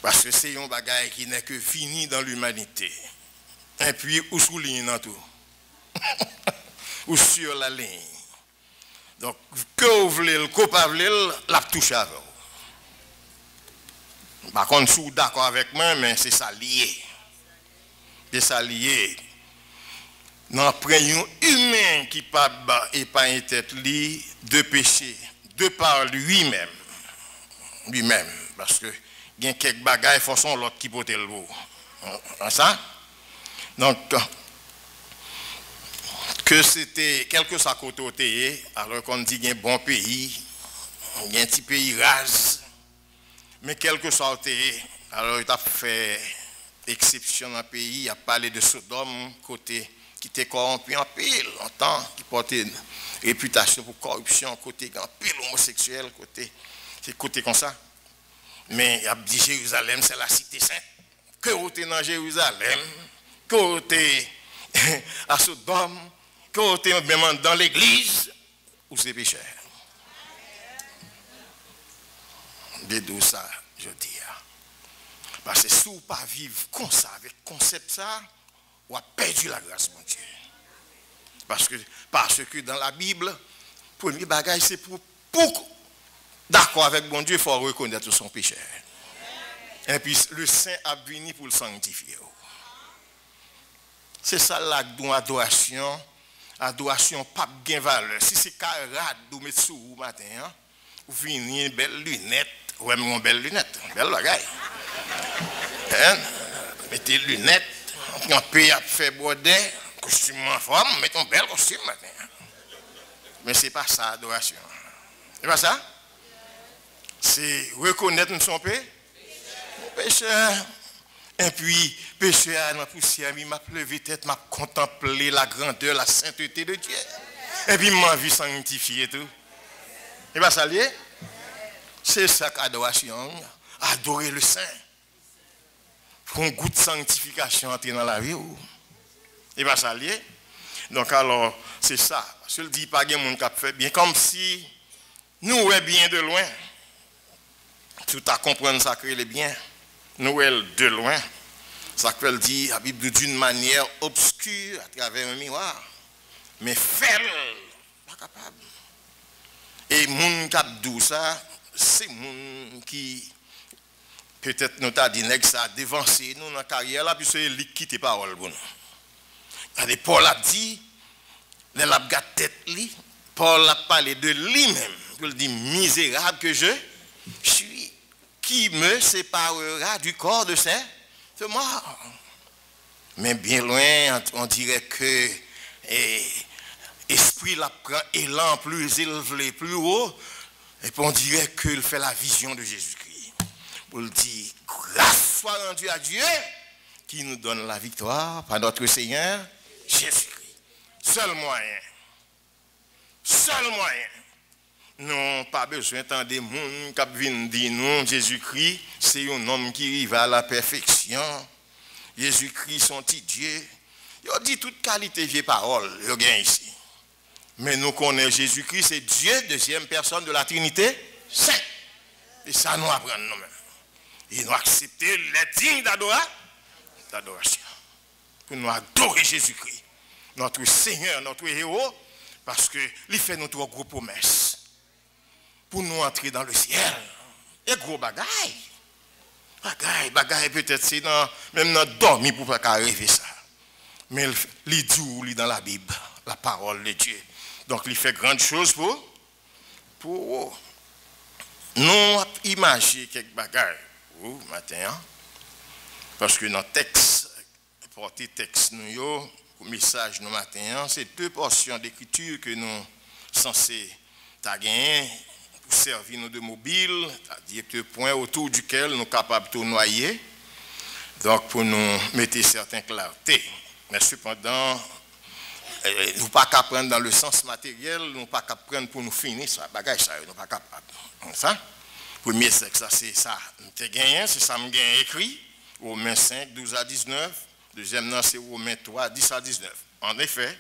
Parce que c'est un bagage qui n'est que fini dans l'humanité. Et puis, ou souligne dans tout. Ou sur la ligne. Donc, que vous voulez, le coupable, la touche à vous. Par contre, je suis d'accord avec moi, mais c'est ça lié. C'est ça lié. Nous prenons un humain qui n'est pas une tête liée de péché, de par lui-même. Lui-même. Parce que il y a quelques bagages, il faut son l'autre qui porte le bout. Ça? Donc, que c'était quelque chose à côté, alors qu'on dit qu'il y a un bon pays, il y a un petit pays rase, mais quelque chose alors il a fait exception dans le pays, il a parlé de Sodome, côté qui était corrompu en pile, longtemps, qui portait une réputation pour corruption, côté en pile homosexuel, c'est côté comme ça. Mais il a dit Jérusalem, c'est la cité sainte. Que vous êtes dans Jérusalem, que vous êtes à Sodome, que vous êtes même dans l'église, ou c'est pécheur. De ça, je dis. Parce que si vous ne pas vivre comme ça, avec le concept ça, vous avez perdu la grâce, mon Dieu. Parce que dans la Bible, le premier bagage, c'est pour d'accord avec mon Dieu, il faut reconnaître son péché. Et puis le Saint a venu pour le sanctifier. C'est ça l'adoration. Adoration pas de valeur. Si c'est carade, vous mettez sous vous matin, vous venez une belle lunette, ou même une belle lunette, une belle bagaille. Mettez lunettes, on peut faire bordet, costume en forme, mettez un bel costume matin. Mais ce n'est pas ça l'adoration. C'est pas ça? C'est reconnaître son pécheur. Et puis, pécheur dans la poussière, il m'a levé tête, m'a contemplé la grandeur, la sainteté de Dieu. Et puis, m'a vu sanctifier tout. C'est pas ça lié? C'est ça qu'adoration. Adorer le Saint. Pour un goût de sanctification entrer dans la vie. C'est pas ça lié? Donc, alors, c'est ça. Je le dis pas, il y a des gens qui fait bien. Comme si nous, bien de loin. Tout à comprendre ça que les biens. Nous, de loin. Ça que dit, la Bible d'une manière obscure à travers un miroir. Mais faire, pas capable. Et moun qui dit ça, c'est moun qui, peut-être nous t'a dit, ça a dévancé nous dans la carrière là, puis c'est lui qui quitte parole pour nous. Et Paul a dit, les labgas tête li, Paul a parlé de lui-même. Il dit, misérable que je suis. Qui me séparera du corps de ce mort? Mais bien loin, on dirait que l'esprit la prend élan plus élevé, plus haut, et puis on dirait qu'il fait la vision de Jésus-Christ. Pour dire, grâce soit rendue à Dieu, qui nous donne la victoire par notre Seigneur Jésus-Christ. Seul moyen. Seul moyen. Non, pas besoin d'entendre des gens qui viennent dire non, Jésus-Christ, c'est un homme qui arrive à la perfection. Jésus-Christ, son petit Dieu. Il dit toute qualité de parole, il y a ici. Mais nous connaissons Jésus-Christ, c'est Dieu, deuxième personne de la Trinité, saint. Et ça nous apprend nous-mêmes. Et nous accepter les dignes d'adoration. Pour nous adorer Jésus-Christ, notre Seigneur, notre héros, parce qu'il fait notre gros promesse. Pour nous entrer dans le ciel. Et gros bagaille. Bagaille peut-être c'est même dans dormir pour pas arriver ça. Mais il dit dans la Bible, la parole de Dieu. Donc il fait grande chose pour nous imaginer quelques bagailles matin. Parce que dans le texte porter texte nous, pour message nous matin, c'est deux portions d'écriture que nous sommes censés gagner pour servir nous de mobile, c'est-à-dire que point autour duquel nous sommes capables de noyer, donc pour nous mettre certaines clartés. Mais cependant, nous ne pas qu'à prendre dans le sens matériel, nous ne pas qu'à prendre pour nous finir ça, bagage ça, nous pas capable. Ça, premier sexe, c'est ça, nous gagné, c'est ça me gagne écrit, Romains 5, 12 à 19, deuxième c'est Romains 3, 10 à 19. En effet,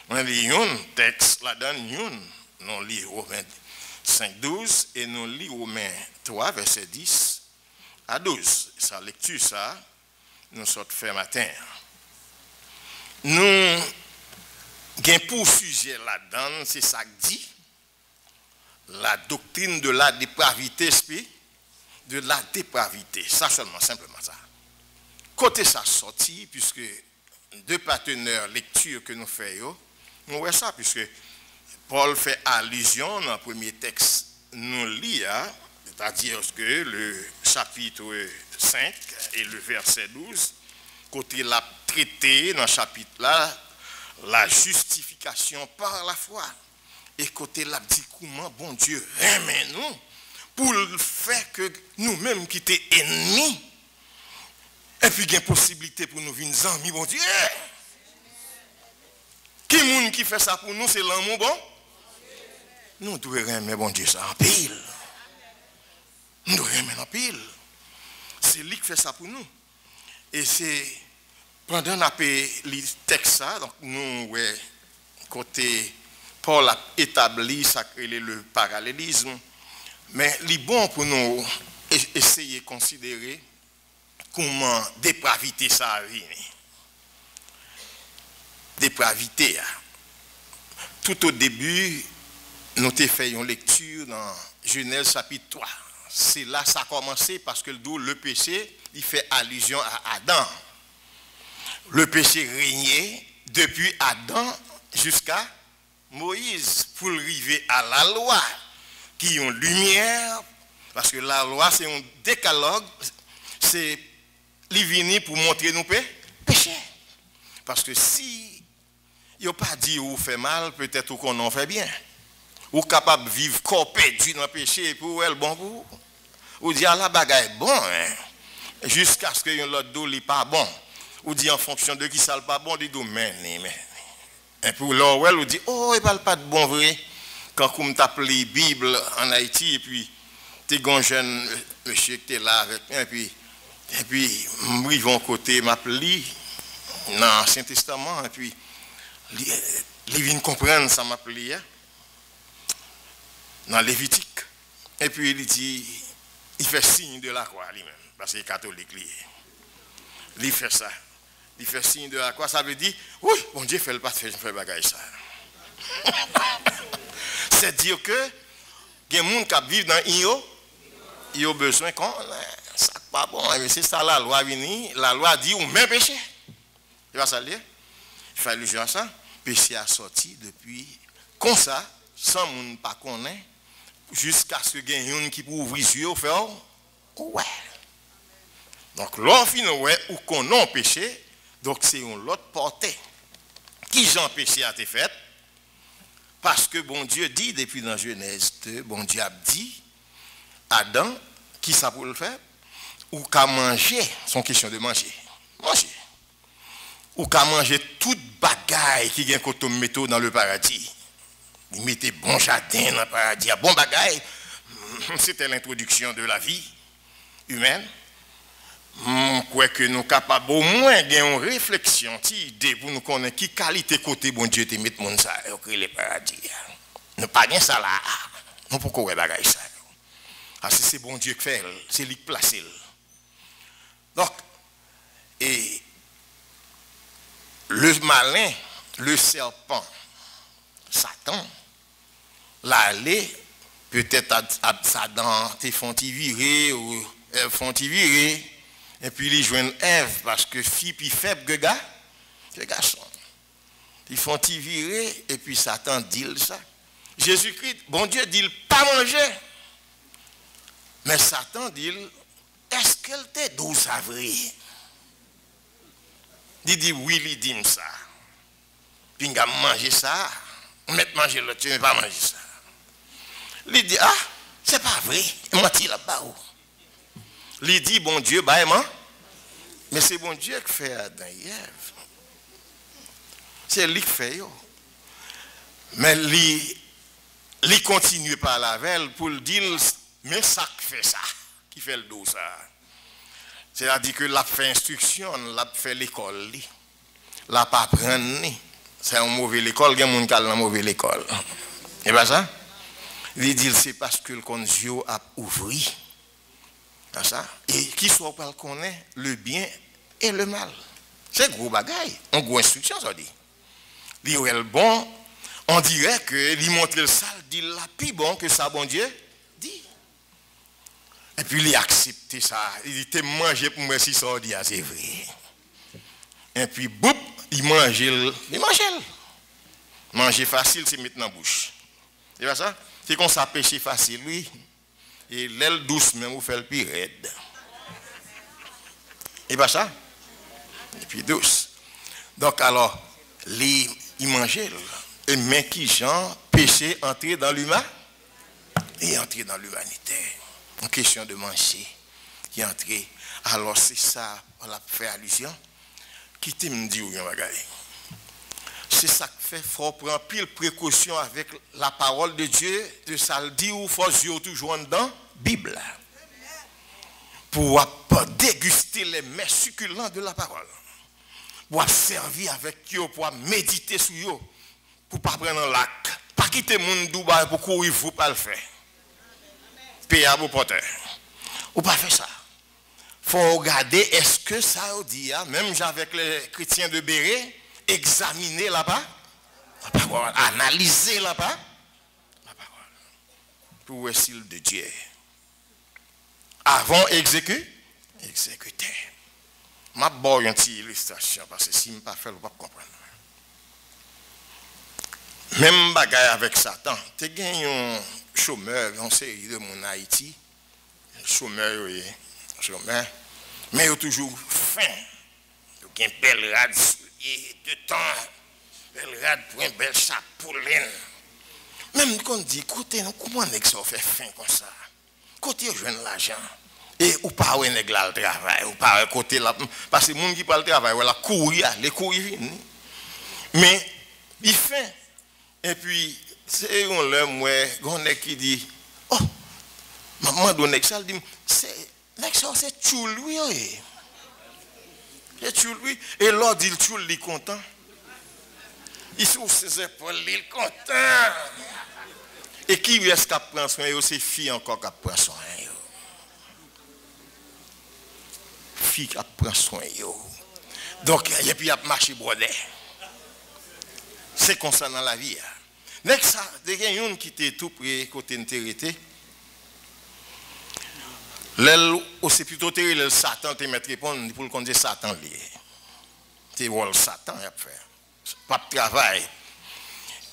on lit un texte là-dedans, nous lit Romains 5, 12 et nous lit Romains 3, verset 10 à 12. Sa lecture, ça, nous sommes fait matin. Nous avons pour sujet là-dedans, c'est ça que dit, la doctrine de la dépravité, de la dépravité. Ça seulement, simplement ça. Côté ça sorti, puisque deux partenaires lecture que nous faisons, nous voyons ça, puisque Paul fait allusion dans le premier texte, nous lisons, c'est-à-dire que le chapitre 5 et le verset 12, côté la traité dans le chapitre là, la justification par la foi. Et côté la dit comment bon Dieu aime nous pour le fait que nous-mêmes qui étions ennemis, et puis il y a une possibilité pour nous venir amis, bon Dieu. Qui monde qui fait ça pour nous, c'est l'amour bon? Nous devons aimer bon Dieu ça en pile. Nous devons aimer en pile. C'est lui qui fait ça pour nous. Et c'est pendant qu'on le texte ça, donc nous, côté Paul a établi ça, le parallélisme, mais il est bon pour nous essayer de considérer comment dépravité ça a venu. Dépravité. Tout au début, nous avons fait une lecture dans Genèse chapitre 3. C'est là que ça a commencé parce que le péché, il fait allusion à Adam. Le péché régnait depuis Adam jusqu'à Moïse pour arriver à la loi qui est une lumière, parce que la loi c'est un décalogue, c'est venu pour montrer nos péchés. Parce que si il n'y a pas dit où fait mal, peut-être qu'on en fait bien. Ou capable de vivre corps perdu dans le péché pour elle bon pour ou dire la bagaille bon hein? Jusqu'à ce que l'autre dos n'est pas bon. Ou dit en fonction de qui ça n'est pas bon, dit mais. Et pour l'autre, ou dit oh, il parle pas de bon vrai. Quand on t'appelle la Bible en Haïti, et puis tu es un jeune monsieur qui est là avec moi, et puis ils vont côté m'appeler dans l'Ancien Testament, et puis ils viennent comprendre ça m'appeler dans Lévitique. Et puis il dit, il fait signe de la croix lui-même, parce qu'il est catholique. Il fait ça. Il fait signe de la croix, ça veut dire, oui, bon Dieu fait le pas faire bagaille ça. C'est dire que il y a des gens qui vivent dans l'IO, ils ont besoin qu'on ça pas bon, c'est ça la loi vient, la loi dit ou même péché. Tu vois ça lire? Il fait allusion à ça. Péché a sorti depuis comme ça, sans monde pas connaît, jusqu'à ce qu'il y ait un qui peut ouvrir les yeux, faire ouais. Donc l'offre ouais ou qu'on a péché, donc c'est une autre portée. Qui j'en péché a été fait? Parce que bon Dieu dit depuis dans Genèse 2, bon Dieu a dit Adam, qui ça pour le faire? Ou qu'à manger, c'est une question de manger. Manger. Ou qu'à manger toute bagaille qui vient qu'on mettre dans le paradis. Il mettait bon jardin dans le paradis, bon bagaille. C'était l'introduction de la vie humaine. Quoi que nous capables au moins d'avoir une réflexion, une idée pour nous connaître qui qualité côté bon Dieu te met mon ça au le paradis. Nous pas bien ça là. Nous pourquoi ouais bagaille ça. Ah c'est bon Dieu qui fait, c'est lui qui place. Donc et le malin, le serpent, Satan, l'aller peut-être à sa dent, te font-ils virer ou font-ils virer. Et puis ils joignent Ève parce que fille puis faible que gars, c'est garçon. Ils font y virer et puis Satan dit ça. Jésus-Christ, bon Dieu dit pas manger. Mais Satan dit est-ce qu'elle t'est 12 avril? Il dit oui, il dit ça. Puis il a mangé ça. Mettre manger l'autre, tu ne pas manger ça. Il dit, ah, c'est pas vrai. Il m'a dit là-bas. Il dit, bon Dieu, bah, mais c'est bon Dieu qui fait Adam et Ève. C'est lui qui fait. Mais il continue par la veille pour le dire, mais ça qui fait ça, qui fait le dos ça. C'est-à-dire que l'a fait instruction, l'a fait l'école, l'a pas apprendre. C'est une mauvaise école, il y a des gens qui ont une mauvaise école. Et pas ça? Il dit c'est parce que le Dieu a ouvert. Ça? Et qui soit pas le connaît le bien et le mal. C'est gros bagaille. On gros instruction ça dit. Il est le bon, on dirait que il montre le sale, dit la plus bon que ça bon Dieu dit. Et puis il a accepté ça. Il dit t'es mangé pour moi si ça dit c'est vrai. Et puis boum, il mange. Manger facile c'est mettre dans la bouche. C'est pas ça? C'est qu'on s'appêche facile oui. Et l'aile douce même vous fait le pire raide. Et pas ça? Et puis douce. Donc alors, il mangeait. Et mais qui Jean péché entrer dans l'humain et entrer dans l'humanité. Une question de manger qui est entré. Alors c'est ça, on a fait allusion. Qui te me dit ou bien bagaille? C'est ça qui fait, il faut prendre pile précaution avec la parole de Dieu, de ça le dit ou il faut jouer toujours dans la Bible. Pour déguster les mets succulents de la parole. Pour servir avec eux, pour méditer sur eux, pour ne pas prendre un lac. Pas quitter le monde Dubaï pour courir, il ne faut pas le faire. Payer à vos porteurs. Ou pas faire ça. Il faut regarder, est-ce que ça dit, même avec les chrétiens de Béret, examiner là-bas, la parole, analyser là-bas, la parole, pour voir s'il de Dieu. Avant exécuter. Je vais vous une petite illustration, parce que si je ne pas faire, je ne vais pas comprendre. Même bagaille avec Satan, tu as un chômeur, une série de mon Haïti, chômeur, mais il a toujours faim. Il a une belle rade de temps, belle rade pour un bel chapouline. Même quand on dit, écoutez, comment on fait faim comme ça? Côté je joue l'argent. Et ou pas où nèg là le travail, ou pas côté là parce que les gens qui parlent travail, voilà courir, les courir fini. Mais il fait et puis c'est on là moi gon nèg qui dit "Oh, maman donne nèg ça dit c'est nèg ça c'est choul lui oui." C'est choul lui et l'autre dit choul il content. Il sous ses épaules, il content. Et qui est-ce qui prend soin c'est fille encore qui prend soin. Fille qui prend soin. Donc, et puis il a marché brodet. C'est comme ça dans la vie. Dès que ça, il y a une qui était tout près côté de terre. C'est plutôt le Satan te mettre répondre pour le compte de Satan. C'est le Satan a fait. Pas de travail.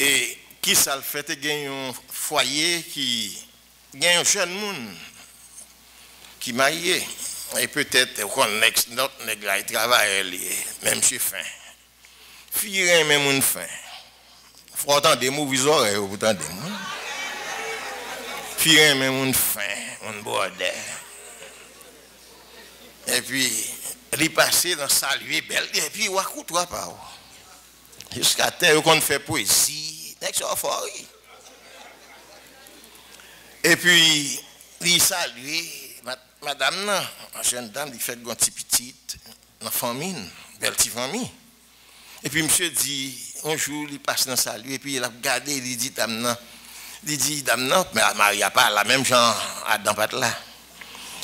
Et qui ça le fait? Il y a un foyer qui. Il y a un jeune monde qui est marié. Et peut-être qu'on notre nègre il travaille même chez fin. Fille même une fin. Faut entendre des mauvais oreilles vous entendez. Fille même une fin, un bordel. Et puis il passé dans saluer belle et puis wa coûte pas. Jusqu'à terre qu'on fait poésie, next fort. Et puis il salue madame, la jeune dame, il fait une petite dans la famille, belle petite famille. Et puis, monsieur dit, un jour, il passe dans sa lui, et puis il a regardé, il dit, dame, mais Marie n'a pas la même genre dans pat là.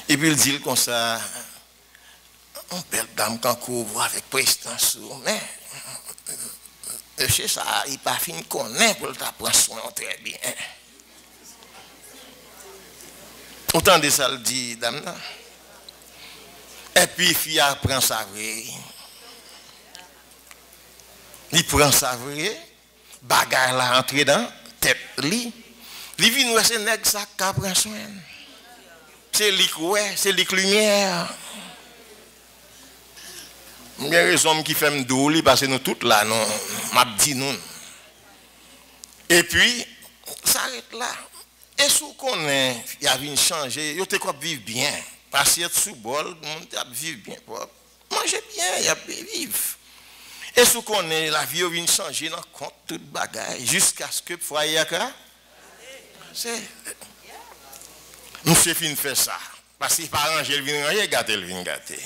Et puis, il dit comme ça, une belle dame qu'on couvre avec prestance, mais, monsieur, ça, il n'a pas fini qu'on est pour le prendre soin très bien. Autant de ça le dit, dame. Et puis, fille prend sa vraie. Il prend sa vraie, bagarre la rentrée dans tête li. Il vient nous c'est nèg ça qui prend soin. C'est lui ouais, c'est lui lumière. Il y a raison qui fait me douler parce que nous toutes là, non, m'a dit nous. Et puis, ça arrête là. Et si on connaît, il y a une changer, il y a quoi vivre bien. Passer sous bol, il y a vivre bien. Manger bien, il y a vivre. Et si on connaît, la vie vient changer dans compte toute bagaille jusqu'à ce que le foyer a c'est. Monsieur fin fait ça. Parce qu'il par arranger, il vient gâter, il vient gâter.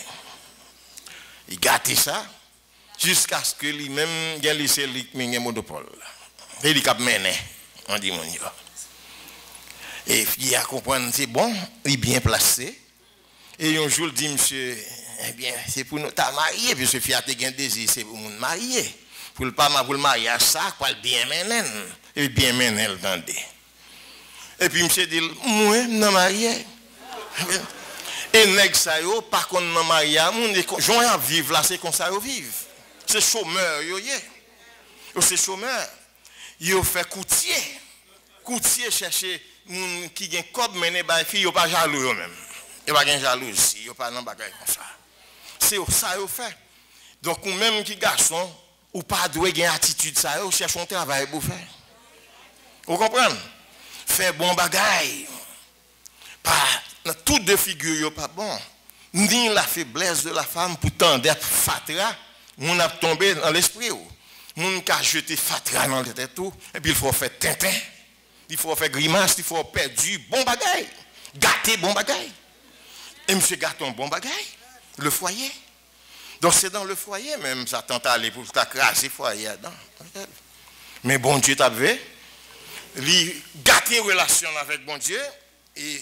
Il gâte ça jusqu'à ce que lui-même ait laissé le monopole. Et il a mené, on dit mon Dieu. Et il a compris, c'est bon, il est bien placé. Et un jour, il dit, monsieur, eh bien, c'est pour nous marier, puis ce fille a un désir, c'est pour nous marier. Pour le marier à ça, quoi, le bien mener. Et bien mener le tendez. Et puis, monsieur dit, moi, je suis marié. Et nèg sa yo par contre nan maria moun joint vivre là c'est comme ça yo vivre. C'est chômeur yo yé. Yo c'est chômeur. Yo fait coutier. Coutier chercher moun qui gen cob mené ba fille yo pas jaloux yo même. Yo pas gen jalousie, yo pas nan bagay comme ça. C'est ça yo fait. Donc ou même qui garçon ou pas doué gen attitude ça yo cherche un travail pour faire. Vous comprenez? Faire bon bagay. Pas toutes deux figures pas bon. Ni la faiblesse de la femme pour tendre fatra, on a tombé dans l'esprit. On a jeté fatra dans le tête tout, et puis il faut faire tintin, il faut faire grimace, il faut perdu bon bagaille, gâter bon bagaille. Et monsieur gâton bon bagaille, le foyer. Donc c'est dans le foyer même ça tente aller pour t'accraser foyer dedans. Mais bon Dieu t'a vu, il gâter relation avec bon Dieu et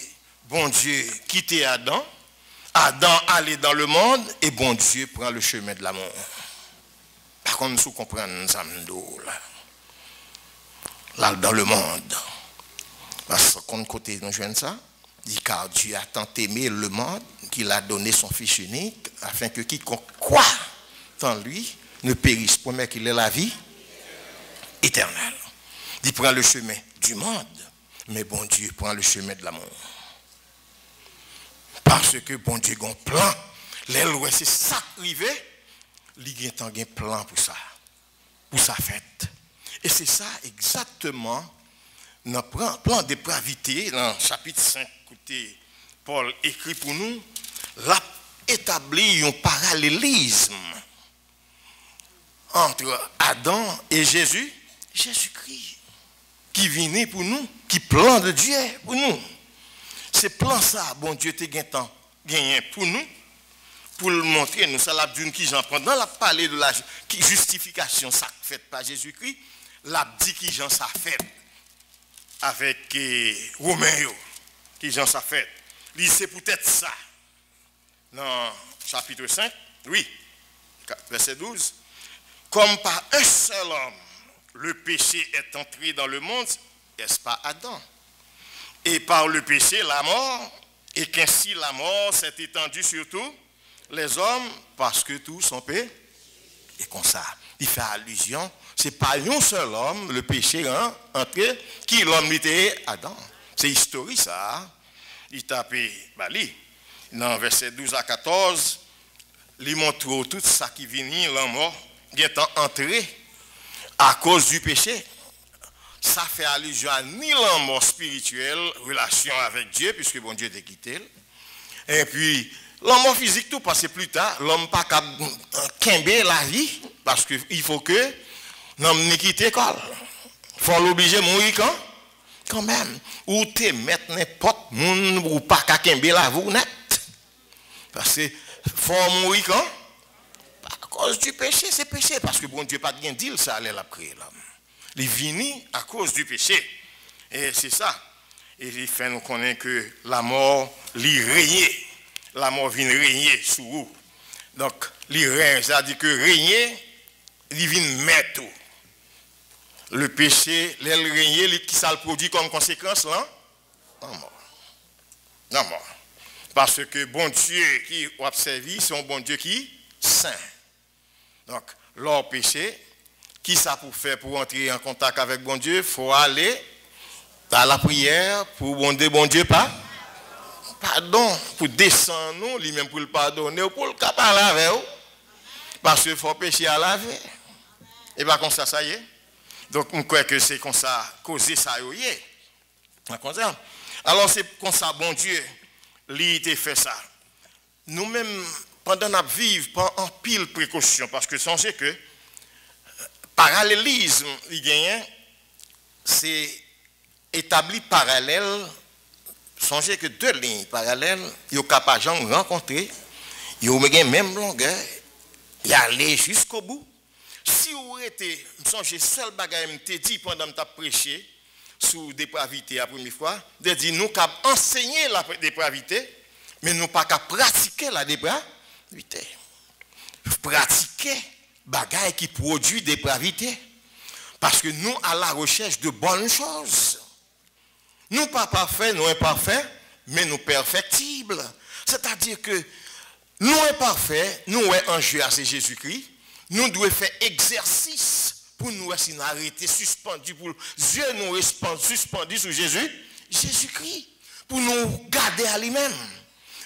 bon Dieu quittait Adam, Adam allait dans le monde et bon Dieu prend le chemin de l'amour. Par contre, nous comprenons ça là dans le monde. Parce qu'on côté nous joignent ça, dit car Dieu a tant aimé le monde qu'il a donné son Fils unique afin que quiconque croit en lui ne périsse pas mais qu'il ait la vie éternelle. Il prend le chemin du monde, mais bon Dieu prend le chemin de l'amour. Parce que bon Dieu a un plan. L'Éloé, c'est ça qui arrive. Il a un plan pour ça. Pour sa fête. Et c'est ça exactement notre plan de pravité dans le chapitre 5. Écoutez, Paul écrit pour nous. L'a établi un parallélisme entre Adam et Jésus. Jésus-Christ. Qui vient pour nous. Qui plan de Dieu pour nous. C'est plan ça, bon Dieu te gagné pour nous, pour le montrer, nous, ça l'a dit qui j'en prend. Dans la parler de la justification, ça fait par Jésus-Christ, l'a dit qui j'en ça fait avec Romain, qui j'en ça fait. C'est peut-être ça. Dans chapitre 5, oui, verset 12. Comme par un seul homme, le péché est entré dans le monde, est-ce pas Adam? Et par le péché, la mort, et qu'ainsi la mort s'est étendue sur tous les hommes, parce que tous sont péchés. Et comme ça, il fait allusion, c'est pas un seul homme, le péché entré, qui l'homme était Adam. C'est historique ça. Il tapait Bali. Dans verset 12 à 14, il montre tout ça qui vient, la mort, qui est entré à cause du péché. Ça fait allusion à ni la mort spirituelle, relation avec Dieu, puisque bon Dieu t'a quitté. Et puis, la mort physique, tout passe plus tard. L'homme pas qu'à quimber la vie, parce qu'il faut que l'homme ne quitte l'école. Il faut l'obliger à mourir quand même. Ou te mettre n'importe monde ou pas qu'à quimber la vie net. Parce que faut mourir quand? À cause du péché, c'est péché. Parce que bon Dieu pas bien dit ça allait la créer l'homme. Il vient à cause du péché. Et c'est ça. Et il fait nous connaître que la mort, il régner. La mort vient régner sous vous. Donc, il règne, c'est-à-dire que régner, il vient mettre tout. Le péché, il régner, qui ça le produit comme conséquence, là? La mort. La mort. Parce que bon Dieu qui a observé, c'est un bon Dieu qui est saint. Donc, leur péché, qui ça pour faire pour entrer en contact avec bon Dieu? Il faut aller à la prière pour demander bon Dieu pardon, pour descendre nous, lui-même pour le pardonner, pour le parler avec vous. Parce qu'il faut pécher à laver. Et pas comme ça y est. Donc, je crois que c'est comme ça, causer ça y est. Alors, c'est comme ça, bon Dieu, lui, il fait ça. Nous-mêmes, pendant notre vie, pas en pile précaution, parce que songez que parallélisme, c'est établi parallèle. Songez que deux lignes parallèles, ils sont capables de rencontrer, ils ont même longueur, ils allaient jusqu'au bout. Si vous étiez, songez, seul bagage que dit pendant que tu as prêché sur dépravité la première fois, de dire nous avons enseigné la dépravité, mais nous pas qu'à pratiquer la dépravité. Pratiquer bagage qui produit dépravité. Parce que nous à la recherche de bonnes choses. Nous pas parfaits, nous imparfaits, mais nous perfectibles. C'est-à-dire que nous imparfaits, nous en jeu à Jésus-Christ, nous devons faire exercice pour nous arrêter suspendu, pour Dieu nous suspendu sur Jésus-Christ, pour nous garder à lui-même,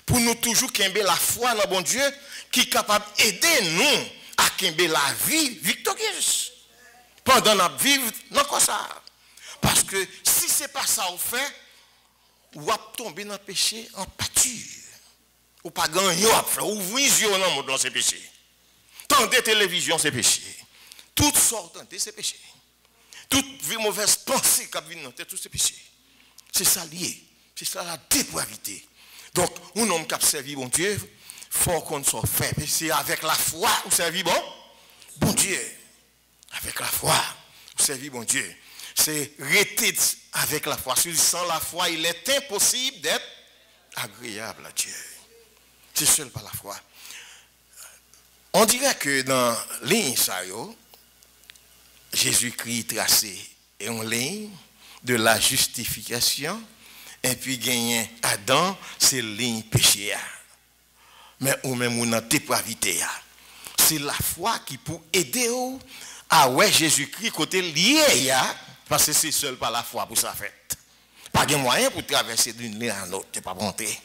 pour nous toujours qu'aimer la foi dans bon Dieu, qui est capable d'aider nous à qu'aimer la vie victorieuse. Pendant notre vie, non comme ça. Parce que si ce n'est pas ça au fait, vous allez tomber dans le péché en pâture. Ou pas gagner à faire, ou vision dans ces péchés. Tant de télévision, c'est péché. Toutes sortes de c'est péché. Toute mauvaise pensée qui vient dans tête, tout c'est péché. C'est ça lié. C'est ça la dépravité. Donc, un homme qui a servi bon Dieu, il faut qu'on soit fait. C'est avec la foi ou servi bon Dieu. Avec la foi, vous servez bon Dieu. C'est rester avec la foi. Sans la foi, il est impossible d'être agréable à Dieu. C'est seul par la foi. On dirait que dans ligne Jésus-Christ tracé une ligne de la justification et puis gagner Adam, c'est ligne péché. Mais ou même dans dépravité. C'est la foi qui peut aider ah ouais, Jésus-Christ, côté lié, parce que c'est seul par la foi pour ça fait. Pas de moyen pour traverser d'une ligne à l'autre, c'est pas monter.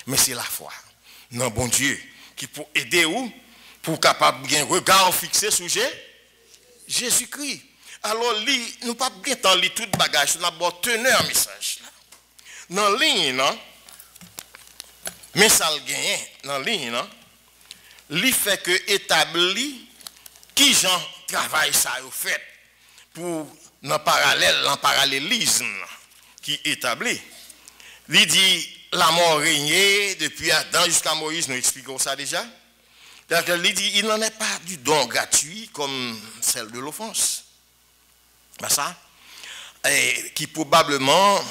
Mais c'est la foi. Non, bon Dieu, qui peut aider ou pour capable de un regard fixé sur Jésus-Christ. Alors, nous pas bien temps lire tout bagage, nous avons tenu un message. Dans la ligne, non? Message gagné, dans la ligne, non? Il fait que établi qui j'en travail ça au fait pour dans parallélisme qui établi. Il dit la mort régnait depuis Adam jusqu'à Moïse, nous expliquons ça déjà. Il dit il n'en est pas du don gratuit comme celle de l'offense. Ben ça, et qui probablement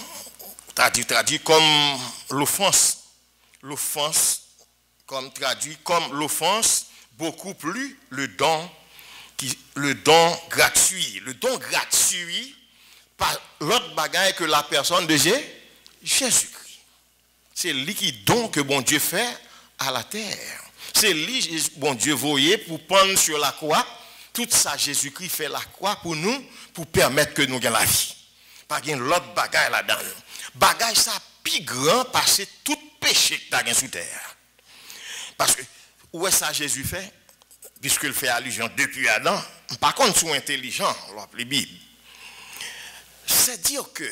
traduit comme l'offense. L'offense comme traduit comme l'offense, beaucoup plus le don gratuit. Le don gratuit par l'autre bagaille que la personne de Jésus-Christ. C'est lui qui don que bon Dieu fait à la terre. C'est lui, bon Dieu, voyait pour prendre sur la croix. Tout ça, Jésus-Christ fait la croix pour nous, pour permettre que nous ayons la vie. Pas qu'il y ait l'autre bagaille là-dedans. Bagaille ça, plus grand, parce que tout péché que tu as sous terre. Parce que, où est-ce que Jésus fait? Puisqu'il fait allusion depuis Adam. Par contre, sont intelligents, les Bibles. C'est dire que,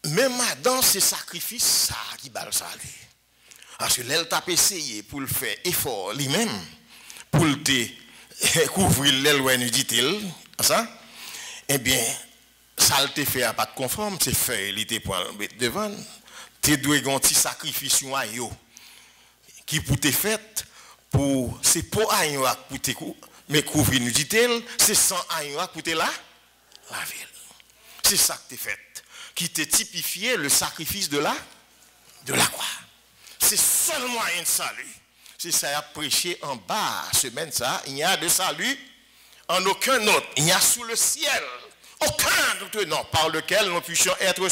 même Adam, c'est sacrifice, ça qui bat le salut. Parce que l'elle t'a essayé pour le faire effort lui-même, pour le couvrir l'éloigné, dit-il, ça, eh bien, ça te fait à pas de conforme, c'est fait, il était pour mettre devant, tu dois avoir un petit sacrifice qui pour te fait, pour, c'est pour aïe pour te mais couvrir, nous dit-il, c'est sans aïe pour te la ville. C'est ça que tu fait, qui te typifié le sacrifice de la croix. C'est seul moyen de salut. C'est ça a prêché en bas, semaine ça, il n'y a de salut en aucun autre. Il n'y a sous le ciel aucun autre nom par lequel nous puissions être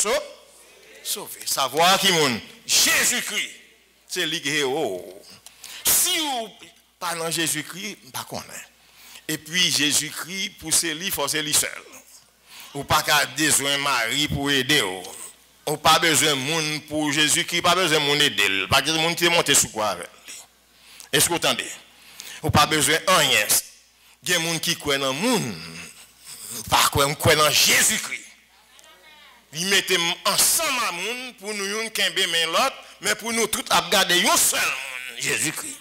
sauvés. Savoir qui mon Jésus-Christ, c'est l'igéo. Si vous parlez de Jésus-Christ, pas qu'on est. Et puis Jésus-Christ, pour ses livres, il faut c'est lui seul. Ou pas qu'à besoin de Marie pour aider. Ou pas besoin de monde pour Jésus-Christ, pas besoin de monde aider. Pas besoin de monde qui est monté sous quoi avec lui. Est-ce que vous entendez? Ou pas besoin de rien. Il y a des gens qui croient dans le monde, pas croient dans Jésus-Christ. Ils mettent ensemble à monde pour nous une kembe mais l'autre, mais pour nous tous à garder un seul monde, Jésus-Christ.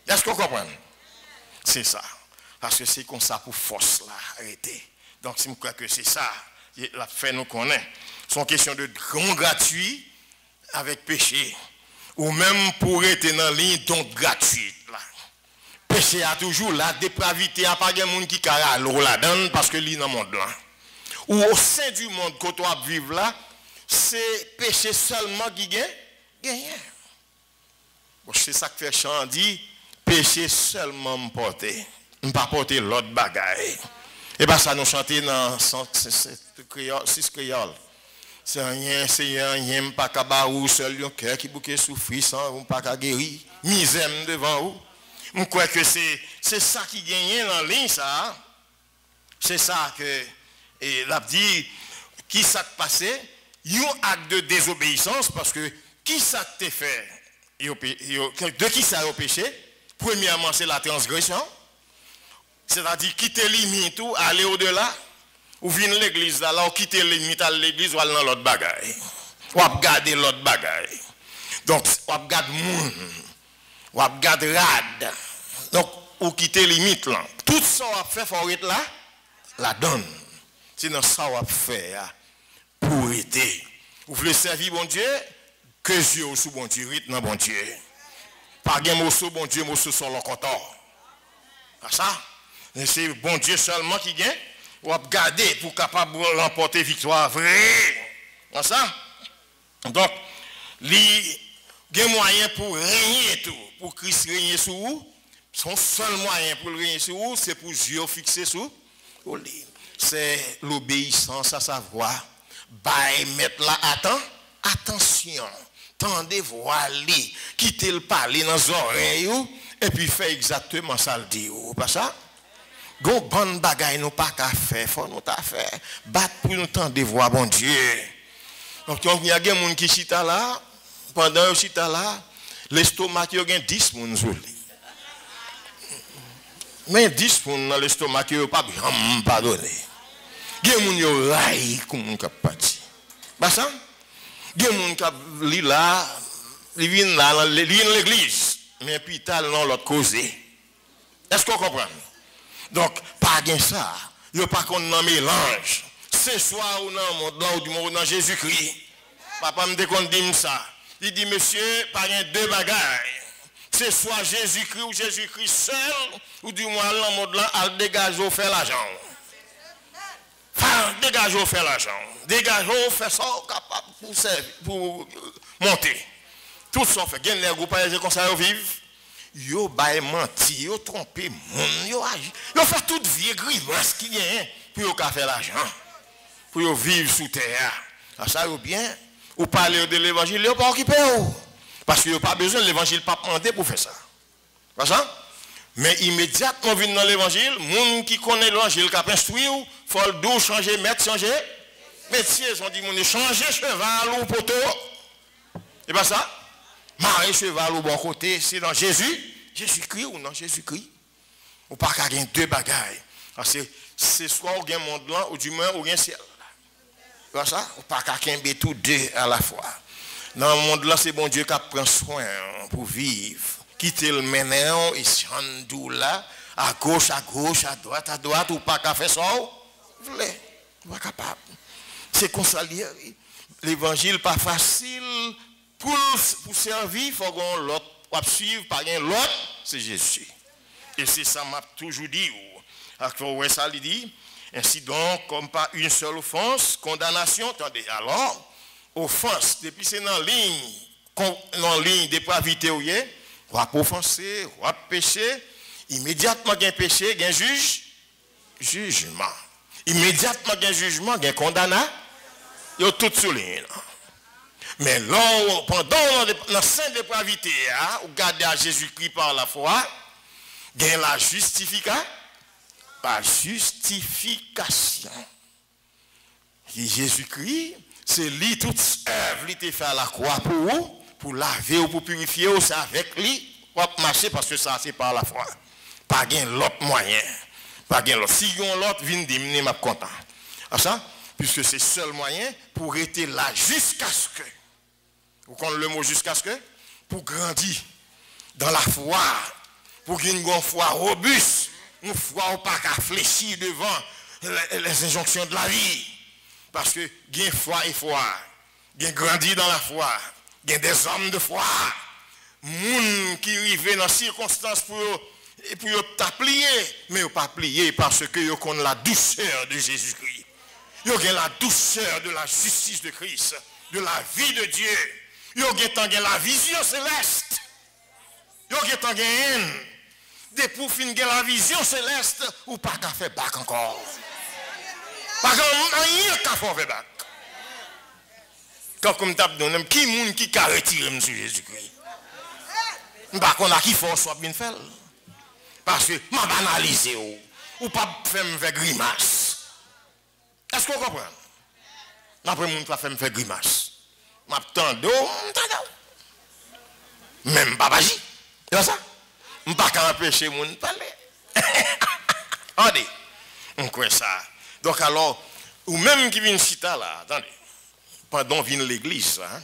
Est-ce qu'on comprend? C'est ça. Parce que c'est comme ça pour force là, arrêter. Donc si je crois que c'est ça, la fait nous connaît. C'est une question de grand gratuit avec péché. Ou même pour être dans la ligne donc gratuite là. Péché a toujours la dépravité, a pas de monde qui carre l'eau là-dedans parce que lui dans le monde là. Ou au sein du monde que tu vivre là, c'est péché seulement qui gagne. C'est ça que fait chant dit, péché seulement me porter, ne pas porter l'autre bagaille. Et bien ça nous chanter dans 6 créoles. C'est rien, pas qu'à ou seul un cœur qui bouquet souffrir sans pas qu'à guérir, misère devant vous. Je crois que c'est ça qui gagne dans la ligne ça. C'est ça que et l'a dit, qui ça te passé? Un acte de désobéissance parce que qui ça te fait? De qui ça a péché? Premièrement, c'est la transgression. C'est-à-dire quitter les limites ou aller au-delà. Ou venir l'église là, ou quitter les limites à l'église ou aller dans l'autre bagaille. Ou garder l'autre bagaille. Donc, ou garder monde. Ou garder rad. Donc, ou quitter les limites là. Tout ça on fait faut être là, la donne. Sinon, ça on fait pour être. Vous voulez servir bon Dieu, que Dieu au sous bon Dieu, rythme bon Dieu. Pas de mot sous bon Dieu, mot sous son locoteur. Ça? C'est bon Dieu seulement qui gagne. Ou à garder pour capable de remporter victoire vraie. Ça? Donc, il y a moyen pour régner tout. Pour Christ régner sur vous. Son seul moyen pour régner sur vous, c'est pour Dieu fixer sur vous. C'est l'obéissance à sa voix. Bah, mettre là, attention. Tendez voix, quittez le parler dans les oreilles, et puis fait exactement ça le dit. Pas ça? Go bonne bagaille nous pas qu'à faire, faut nous ta faire. Battre pour nous tendre voix, bon Dieu. Donc il y a des gens qui chita là, pendant qu'ils chita là, l'estomac il y a 10 personnes sur lui. Mais 10 personnes dans l'estomac il n'y a pas pardonné. Il y a des gens qui ont raillé comme un capati. Pas ça? Il y a des gens qui li là, ils viennent là dans l'église, mais puis ils dans l'autre cause. Est-ce qu'on comprend? Donc, pas de ça. Il n'y a pas qu'on en mélange. Ce soir ou dans du monde dans Jésus-Christ. Papa me dit ça. Il dit, monsieur, pas de deux bagailles. Ce soit Jésus-Christ ou Jésus-Christ seul, ou du moins dans le monde là, à dégager au faire l'argent. Enfin, dégager au faire l'argent. Dégager au faire ça, capable pour monter. Tout ça fait. Gagne les groupes comme ça, ils vivent. Yo bay menti, yo trompé moun, yo fait toute vie grimace qui gagne pour yo faire l'argent. Pour yo vivre sous terre. Ça yo bien, ou parler de l'évangile, yo pas occupé ou. Parce que yo pas besoin de l'évangile pas demander pour faire ça. Pas ça? Mais immédiatement vient dans l'évangile, moun qui connaît l'évangile qui a instruit ou, faut le dos changer maître changer. Métier, on dit moun changer cheval ou poteau. Et pas ça? Marie cheval au bon côté, c'est dans Jésus-Christ ou non Jésus-Christ. Ou pas qu'à gagner deux bagailles. C'est soit au gain monde là, ou du moins au gain ciel. Voilà ça? Ou pas qu'à gagner tout deux à la fois. Dans le monde là, c'est bon Dieu qui prend soin pour vivre. Quitter le ménéon et chandou là, à gauche, à droite, ou pas qu'à faire ça. Vous voulez? Pas capable. C'est comme ça, l'évangile pas facile. Pour servir, il faut qu'on l'autre, pour suivre par l'autre, c'est Jésus. Et c'est ça m'a toujours dit. Alors, ça lui dit, ainsi donc, comme pas une seule offense, condamnation, attendez, alors, offense, depuis c'est dans la ligne dépravité, on va offenser, on va pécher, immédiatement, il y a un péché, il y a un jugement. Immédiatement, il y a un jugement, il y a un condamnation, il y a tout souligné. Mais là, pendant la sainte dépravité, vous gardez à Jésus-Christ par la foi, il y a la justification. Jésus-Christ, c'est lui toute œuvre, il fait à la croix pour vous, pour laver ou pour purifier, ou c'est avec lui, pour marcher parce que ça c'est par la foi. Pas gain l'autre moyen. Pas gain l'autre. Si yon l'autre vient diminuer, m'a content. Ah ça, puisque c'est seul moyen pour rester là jusqu'à ce que. Vous connaissez le mot jusqu'à ce que? Pour grandir dans la foi, pour qu'il y ait une foi robuste, une foi pas qu'à fléchir devant les injonctions de la vie. Parce que il y a foi et foi, il y a grandi dans la foi, il y a des hommes de foi, moun qui arrivent dans circonstances pour t'applier, mais ils pas plier parce que ils connaissent la douceur de Jésus-Christ. Ils ont la douceur de la justice de Christ, de la vie de Dieu. Ils ont la vision céleste. Ils ont des pour finir la vision céleste ou pas qu'à faire bac encore. Pas rien qu'à faire bac. Quand comme tape donne qui moun qui a retiré monsieur Jésus-Christ. Par contre qui force soit bien fait. Parce que m'a banalisé ou pas faire me faire grimace. Est-ce que vous comprenez? Après moun pas faire me faire grimace. M'attendons, même pas bagi. C'est ça? Je pas qu'à empêcher moun parler. Attendez. On croit ça. Donc alors, ou même qui vient chita là, attendez. Pendant vient l'église, hein?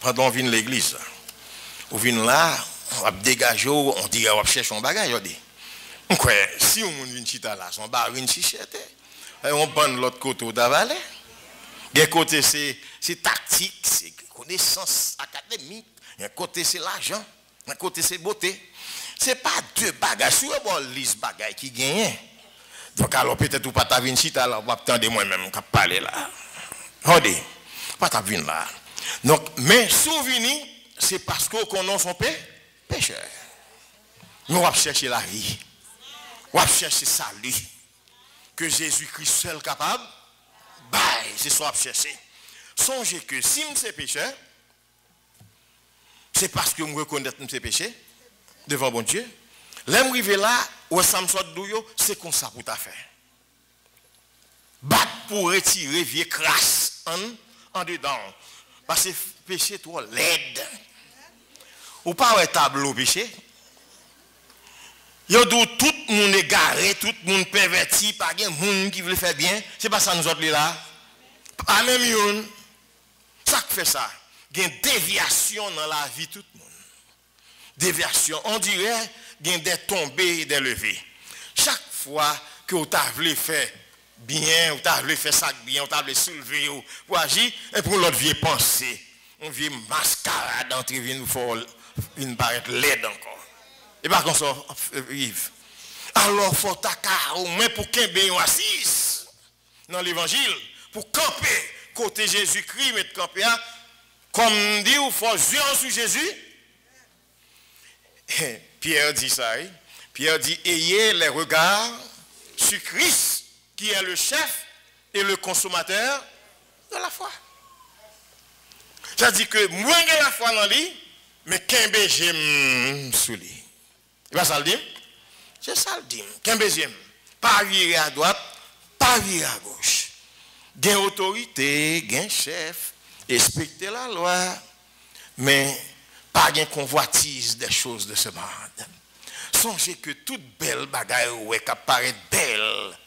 Pendant vient l'église. Ou vient là, on va dégager, on dit on va chercher un bagage, on dit. On croit si on vient chita là, son bar vient chichette. On prend l'autre côté d'avaler. D'un côté c'est tactique, c'est connaissance académique, d'un côté c'est l'argent, d'un côté c'est beauté. C'est pas deux bagages, sur bon liste bagages qui gagnent. Donc alors peut-être ou pas ta vin chita alors on va attendre moi-même qui parler là. Regardez, pas ta vin là. Donc mais souvenir c'est parce qu'on connaît son pécheur. Nous on va chercher la vie. On va chercher salut que Jésus-Christ seul capable. C'est ça à chercher. Songez que si je suis pécheur, c'est parce que je reconnais que je suis péché devant bon Dieu. L'arrivée là, où ça me sort douillot, c'est comme ça pour ta faire. Battre pour retirer vieille crasse en dedans. Parce que péché trop laide. Ou pas un tableau péché. Yo dou tout le monde égaré, tout le monde perverti, pas de monde qui veut faire bien. C'est pas ça nous autres là. Pas même yon. Ça qui fait ça. Il y a une déviation dans la vie tout le monde. Déviation. On dirait qu'il y a des tombées et des levées. Chaque fois que vous avez fait bien, vous avez fait ça bien, vous avez soulevé pour agir, et pour l'autre vieille pensée, on vient mascarade entre une paraître laide encore. Et pas qu'on soit vive. Alors, il faut t'accar au moins pour qu'un béon assise dans l'évangile, pour camper côté Jésus-Christ, mettre camper, comme dit, il faut jouer sur Jésus. Pierre dit ça. Pierre dit, ayez les regards sur Christ, qui est le chef et le consommateur de la foi. C'est-à-dire que moi, j'ai la foi dans lui, mais qu'un j'aime sous lui. C'est pas ça le dit? C'est ça le dit. Qu'un deuxième. Pas virer à droite, pas virer à gauche. Gain autorité, gain chef, respecter la loi, mais pas gain convoitise des choses de ce monde. Songez que toute belle bagaille qui apparaît belle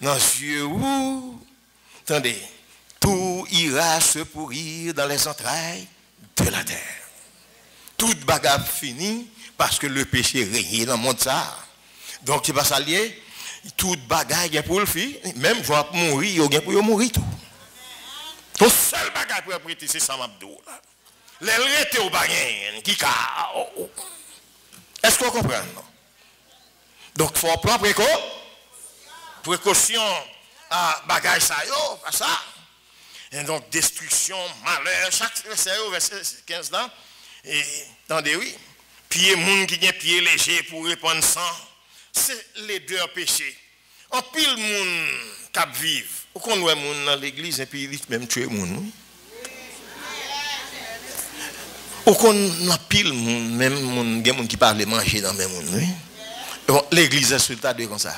dans les yeux, attendez, tout ira se pourrir dans les entrailles de la terre. Toute bagarre finie parce que le péché règne dans le monde ça. Donc c'est pas ça lié. Toute bagaille pour le faire, même je vais mourir, il y a pour mourir tout. Tout seul bagaille pour prêter c'est ça m'abdou là. Les rétés au bagaille qui ka. Est-ce qu'on comprend non? Donc il faut prendre précaution à bagaille ça yo, pas ça. Et donc destruction, malheur, chaque verset 15 là. Et attendez, oui, pied moun qui a pied léger pour répandre sang, c'est les deux péchés. En pile moun qui vivent, ou qu'on voit moun dans l'église et puis il même tuer moun. Ou qu'on a pile moun, même moun qui parle manger dans même moun. Oui? Bon, l'église est sur le tas de comme ça.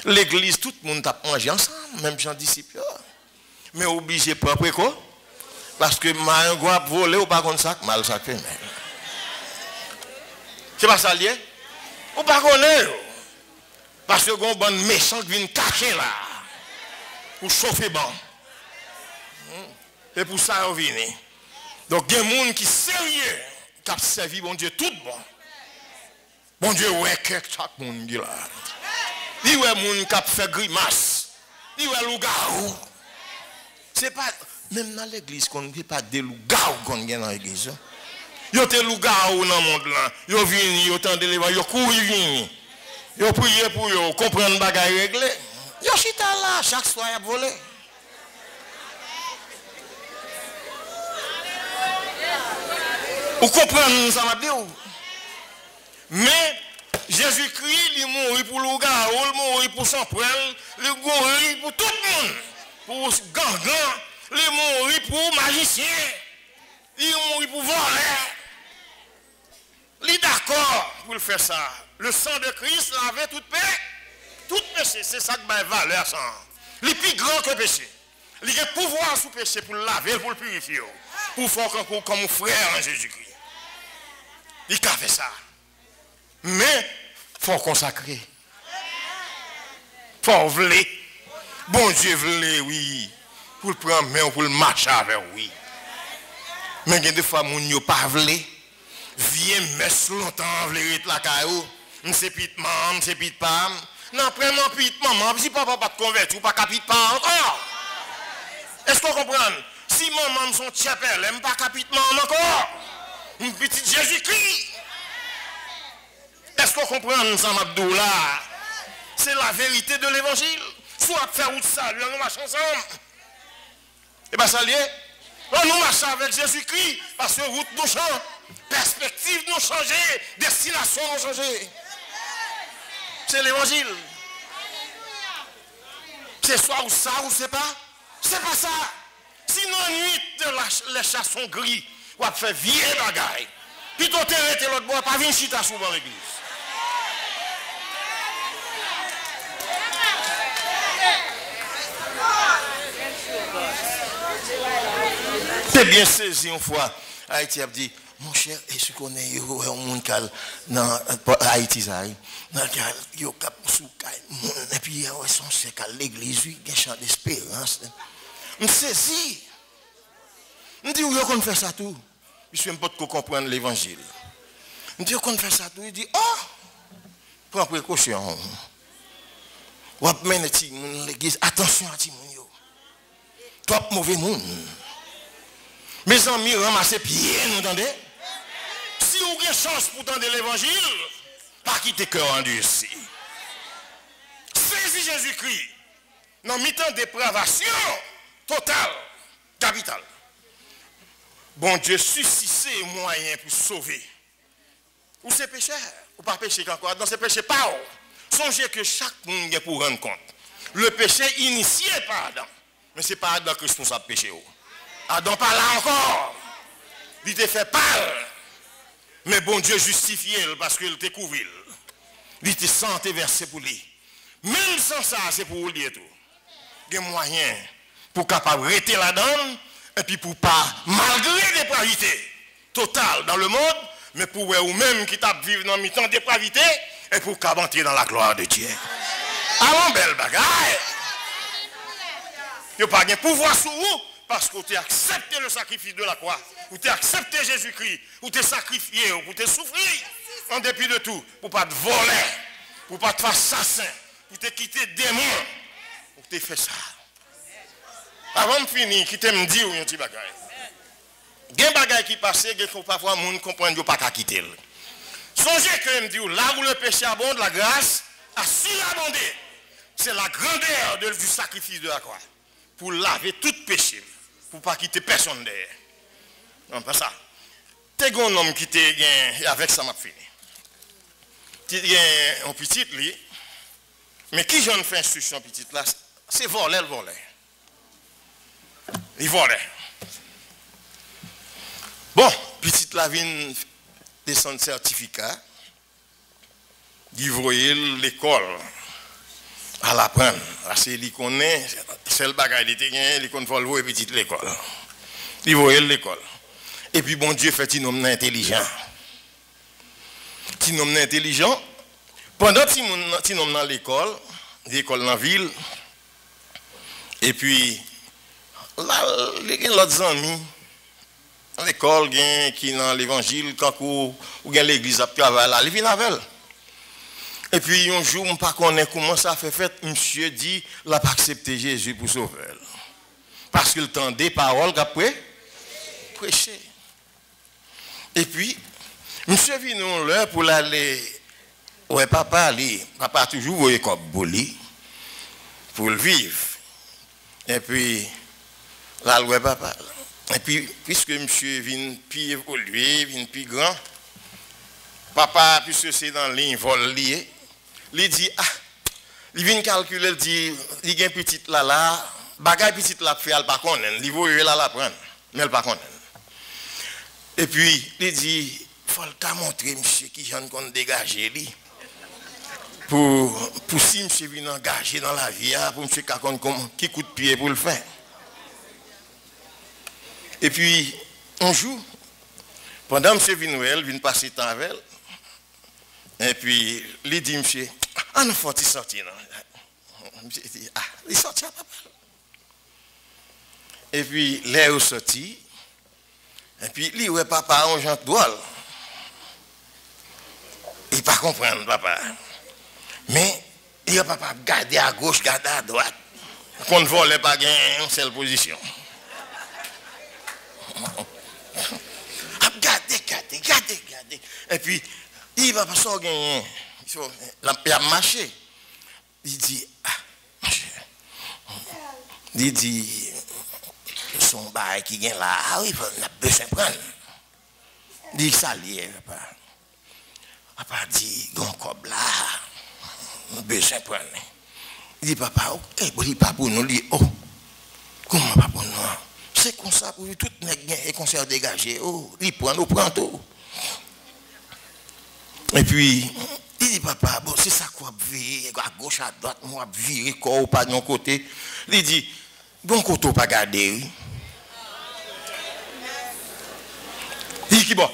L'église, tout le monde a mangé ensemble, même gens disciples. Mais obligé propre quoi? Parce que mal voler ou pas comme ça, mal ça fait. C'est pas ça lié? Ou pas connaître. Parce que bon bon méchant qui vient cacher là. Pour chauffer bon. Et pour ça on vient. Donc il y a des gens qui sont sérieux, qui ont servi bon Dieu tout bon. Bon Dieu ouais que chaque monde là. Il y a des gens qui ont fait grimace. Il y a des loups-garous. C'est pas même dans l'église qu'on ne fait pas des loups-garous qu'on gagne dans l'église. Il y a des loups-garous dans le monde là. Ils viennent, ils attendent l'évangile, ils courent, ils viennent. Ils prient pour eux, comprendre les bagages réglés. Ils chita là, chaque soir ils volent. Vous comprenez ça m'a dit? Mais Jésus-Christ, il mourit pour le gars, il mourit pour son prêtre, il mourit pour tout le monde. Pour gangan, il mourit pour magicien, il mourit pour voler. Il est d'accord pour le faire ça. Le sang de Christ lavait tout péché. C'est ça qui a valeur. Il est plus grand que le péché. Il a le pouvoir sous péché pour le laver, pour le purifier. Pour faire comme un frère en Jésus-Christ. Il a fait ça. Mais il faut consacrer. Il faut vouloir. Bon Dieu voulait, oui. Pour le prendre main, pour le marcher avec, oui. Mais il y a des fois, il n'y a pas voulu. Viens messe longtemps, voulez être la caillou. C'est pit maman, c'est pit pam. Non, prends pit maman, si papa pas te convertir, ou pas capite pas encore. Est-ce qu'on comprend? Si maman son chapelle, elle pas capite maman encore. Une petite Jésus-Christ. Est-ce qu'on comprend ça, Mabdou là? C'est la vérité de l'évangile. Soit faire ou ça, nous marchons ensemble. Et bien ça lié. Nous marchons avec Jésus-Christ parce que route nous change, perspective nous change, destination nous change. C'est l'évangile. C'est soit ou ça ou c'est pas. C'est pas ça. Sinon, nuit les chats sont gris, ou à faire vieille bagaille. Puis tu t'arrêtes l'autre bois, pas venir chita souvent l'église. C'est bien saisi une fois. Haïti a dit, mon cher, est-ce qu'on est un monde dans Haïti, il y a et puis il y a son sec à l'église, il y a un chant d'espérance. Je saisis. Je dis, où qu'on fait ça tout? Je ne sais pas comprendre l'évangile. Je dis, qu'on fait ça tout? Il dit, oh, prends précaution. Ou mener l'église, attention à Timon. Trop mauvais monde. Mes amis, ramassez pieds, vous entendez? Si vous avez chance pour tendre l'évangile, pas quitter cœur endurci. Saisis Jésus-Christ dans mi-temps de dépravation totale, capitale. Bon Dieu, suscitez les moyens pour sauver. Ou c'est péché, ou pas péché encore. Dans ce péché, pas. Songez que chaque monde est pour rendre compte. Le péché initié par Adam. Mais ce n'est pas Adam qui est responsable du péché. Adam pas là encore. Il te fait pâle. Mais bon Dieu justifié parce qu'il te couvre. Il te sent versé pour lui. Même sans ça, c'est pour lui et tout. Il y a moyen pour capable arrêter la donne et puis pour pas, malgré dépravité totale dans le monde, mais pour vous même qui t'a vivre dans mi-temps dépravité et pour capable entrer dans la gloire de Dieu. Allons, belle bagaille. Il n'y a pas de pouvoir sur vous parce que vous avez accepté le sacrifice de la croix. Vous avez accepté Jésus-Christ. Vous avez sacrifié, vous avez souffert en dépit de tout. Pour ne pas te voler, pour ne pas te faire assassin, pour te quitter démon. Vous avez fait ça. Avant de finir, qui me dit un petit bagage. Il y a des bagages qui passent, parfois les gens comprennent qu'ils ne peuvent pas quitter. Songez que me dit, là où le péché abonde, la grâce a surabondé. C'est la grandeur du sacrifice de la croix. Pour laver tout péché. Pour ne pas quitter personne derrière. Non, pas ça. Tu as un homme qui était avec ça, m'a fini. Tu as un petit, lui. Mais qui j'en fais instruction petit là? C'est voler, le voler. Il volait. Bon, petit là vient descendre certificat. Il voyait l'école. À l'apprendre. Parce qu'il connaît, c'est le bagage, il connaît Volvo et petite l'école. Il voyait l'école. Et puis bon Dieu fait un homme intelligent. Un homme intelligent, Pendant que nous sommes dans l'école dans la ville, et puis, là, il y a d'autres amis, dans l'école, qui dans l'évangile, quand ou l'église à travailler là, ils viennent avec. Et puis, un jour, je ne sais pas comment ça fait fait, monsieur dit, il n'a pas accepté Jésus pour sauver. Parce qu'il tendait des paroles qu'après, prêcher. Et puis, monsieur vient l'heure pour aller, ouais, papa a toujours voyé comme boli pour le vivre. Et puis, là, ouais, papa. Et puis, puisque monsieur vient plus évolué, vient plus grand, papa, puisque c'est dans ligne vol lié, il dit, ah, il vient calculer, il dit, il y a une petite là, bagay petite là, fait, elle pas connaît, il veut là la prendre, mais elle pas connaît. Et puis, il dit, il faut le montrer, monsieur, qui j'en compte dégager, lui. Pour si monsieur vient engager dans la vie, pour monsieur qui coup de pied pour le faire. Et puis, un jour, pendant que monsieur vient passer temps avec elle, et puis, il dit, monsieur, ah, nous faut sortir. Monsieur dit, ah, il sortit à papa. Et puis, là, il sorti, et puis, lui, ouais, papa, on jante droit. Il ne pas comprendre, papa. Mais, il a papa garder à gauche, garder à droite. Qu'on ne vole pas gagner une seule position. Garder. Et puis, il va pas s'en gagner. Il a marché. Il dit, ah, il dit, son bail qui vient là, ah oui, on a besoin de prendre. Il dit, ça lié, papa. Papa dit, gon cob là, on a besoin de prendre. Il dit, papa, il dit, pas pour nous, il dit, oh, comment pas pour nous? C'est comme ça pour tout les concerts dégagés. Oh, il prend, nous prend tout. Et puis, il dit, papa, bon, c'est ça qu'on va virer, à gauche, à droite, on va virer, quoi, pas de mon côté. Il dit, bon, côté, pas garder, oui. Il dit, qui bon?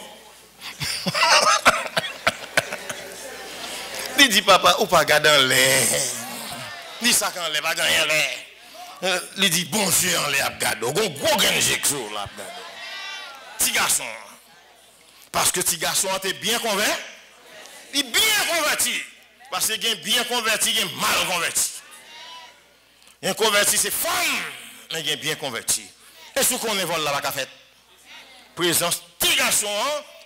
Il dit, papa, ou pas garder en l'air. Il dit, ça quand l'air, pas gagner en l'air. Il dit, bon Dieu, on l'a gardé. On a un gros injection là. Petit garçon. Parce que petit garçon était bien converti. Il est bien converti. Parce qu'il est bien converti, il est mal converti. Un converti, c'est femme, mais il est bien converti. Et ce qu'on est vol là, la fait. Présence petit garçon,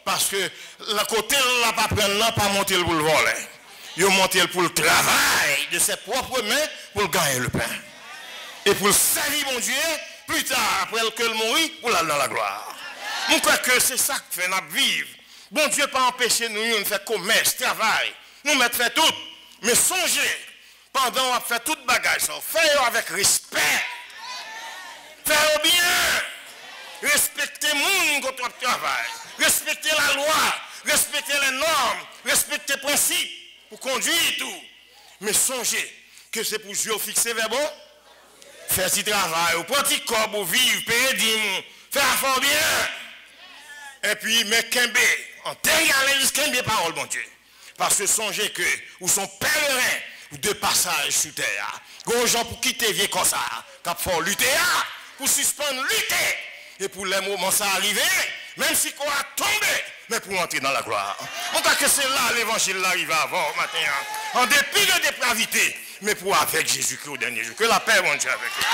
parce que le côté là, pas prendre, pas monter pour le voler. Il a monté pour le travail de ses propres mains pour gagner le pain. Et pour le servir mon Dieu, plus tard, après que le mourir, pour aller dans la gloire. Je crois que c'est ça que fait notre vivre. Bon Dieu pas empêcher nous de faire commerce, travail. Nous mettons faire tout. Mais songez, pendant qu'on fait toute bagage, faire avec respect. Faire bien. Respecter le monde quand on travaille. Respecter la loi. Respecter les normes. Respecter les principes pour conduire tout. Mais songez que c'est pour Dieu fixer vers bon. Faire du travail, ou prendre du corps pour vivre, payer des mots, faire fort bien. Et puis, mais Kembe, en terre jusqu'à Kembe parole, mon Dieu. Parce que songez que, ou sont pèlerins, ou de passage sous terre. Gros gens pour quitter vieux comme ça, qui font lutter, pour suspendre lutter. Et pour les moments ça arriver, même si quoi a tombé, mais pour entrer dans la gloire. On croit que c'est là l'évangile arrive avant, matin. En dépit de dépravité. Mais pour avec Jésus-Christ au dernier jour. Que la paix, mon Dieu, avec eux.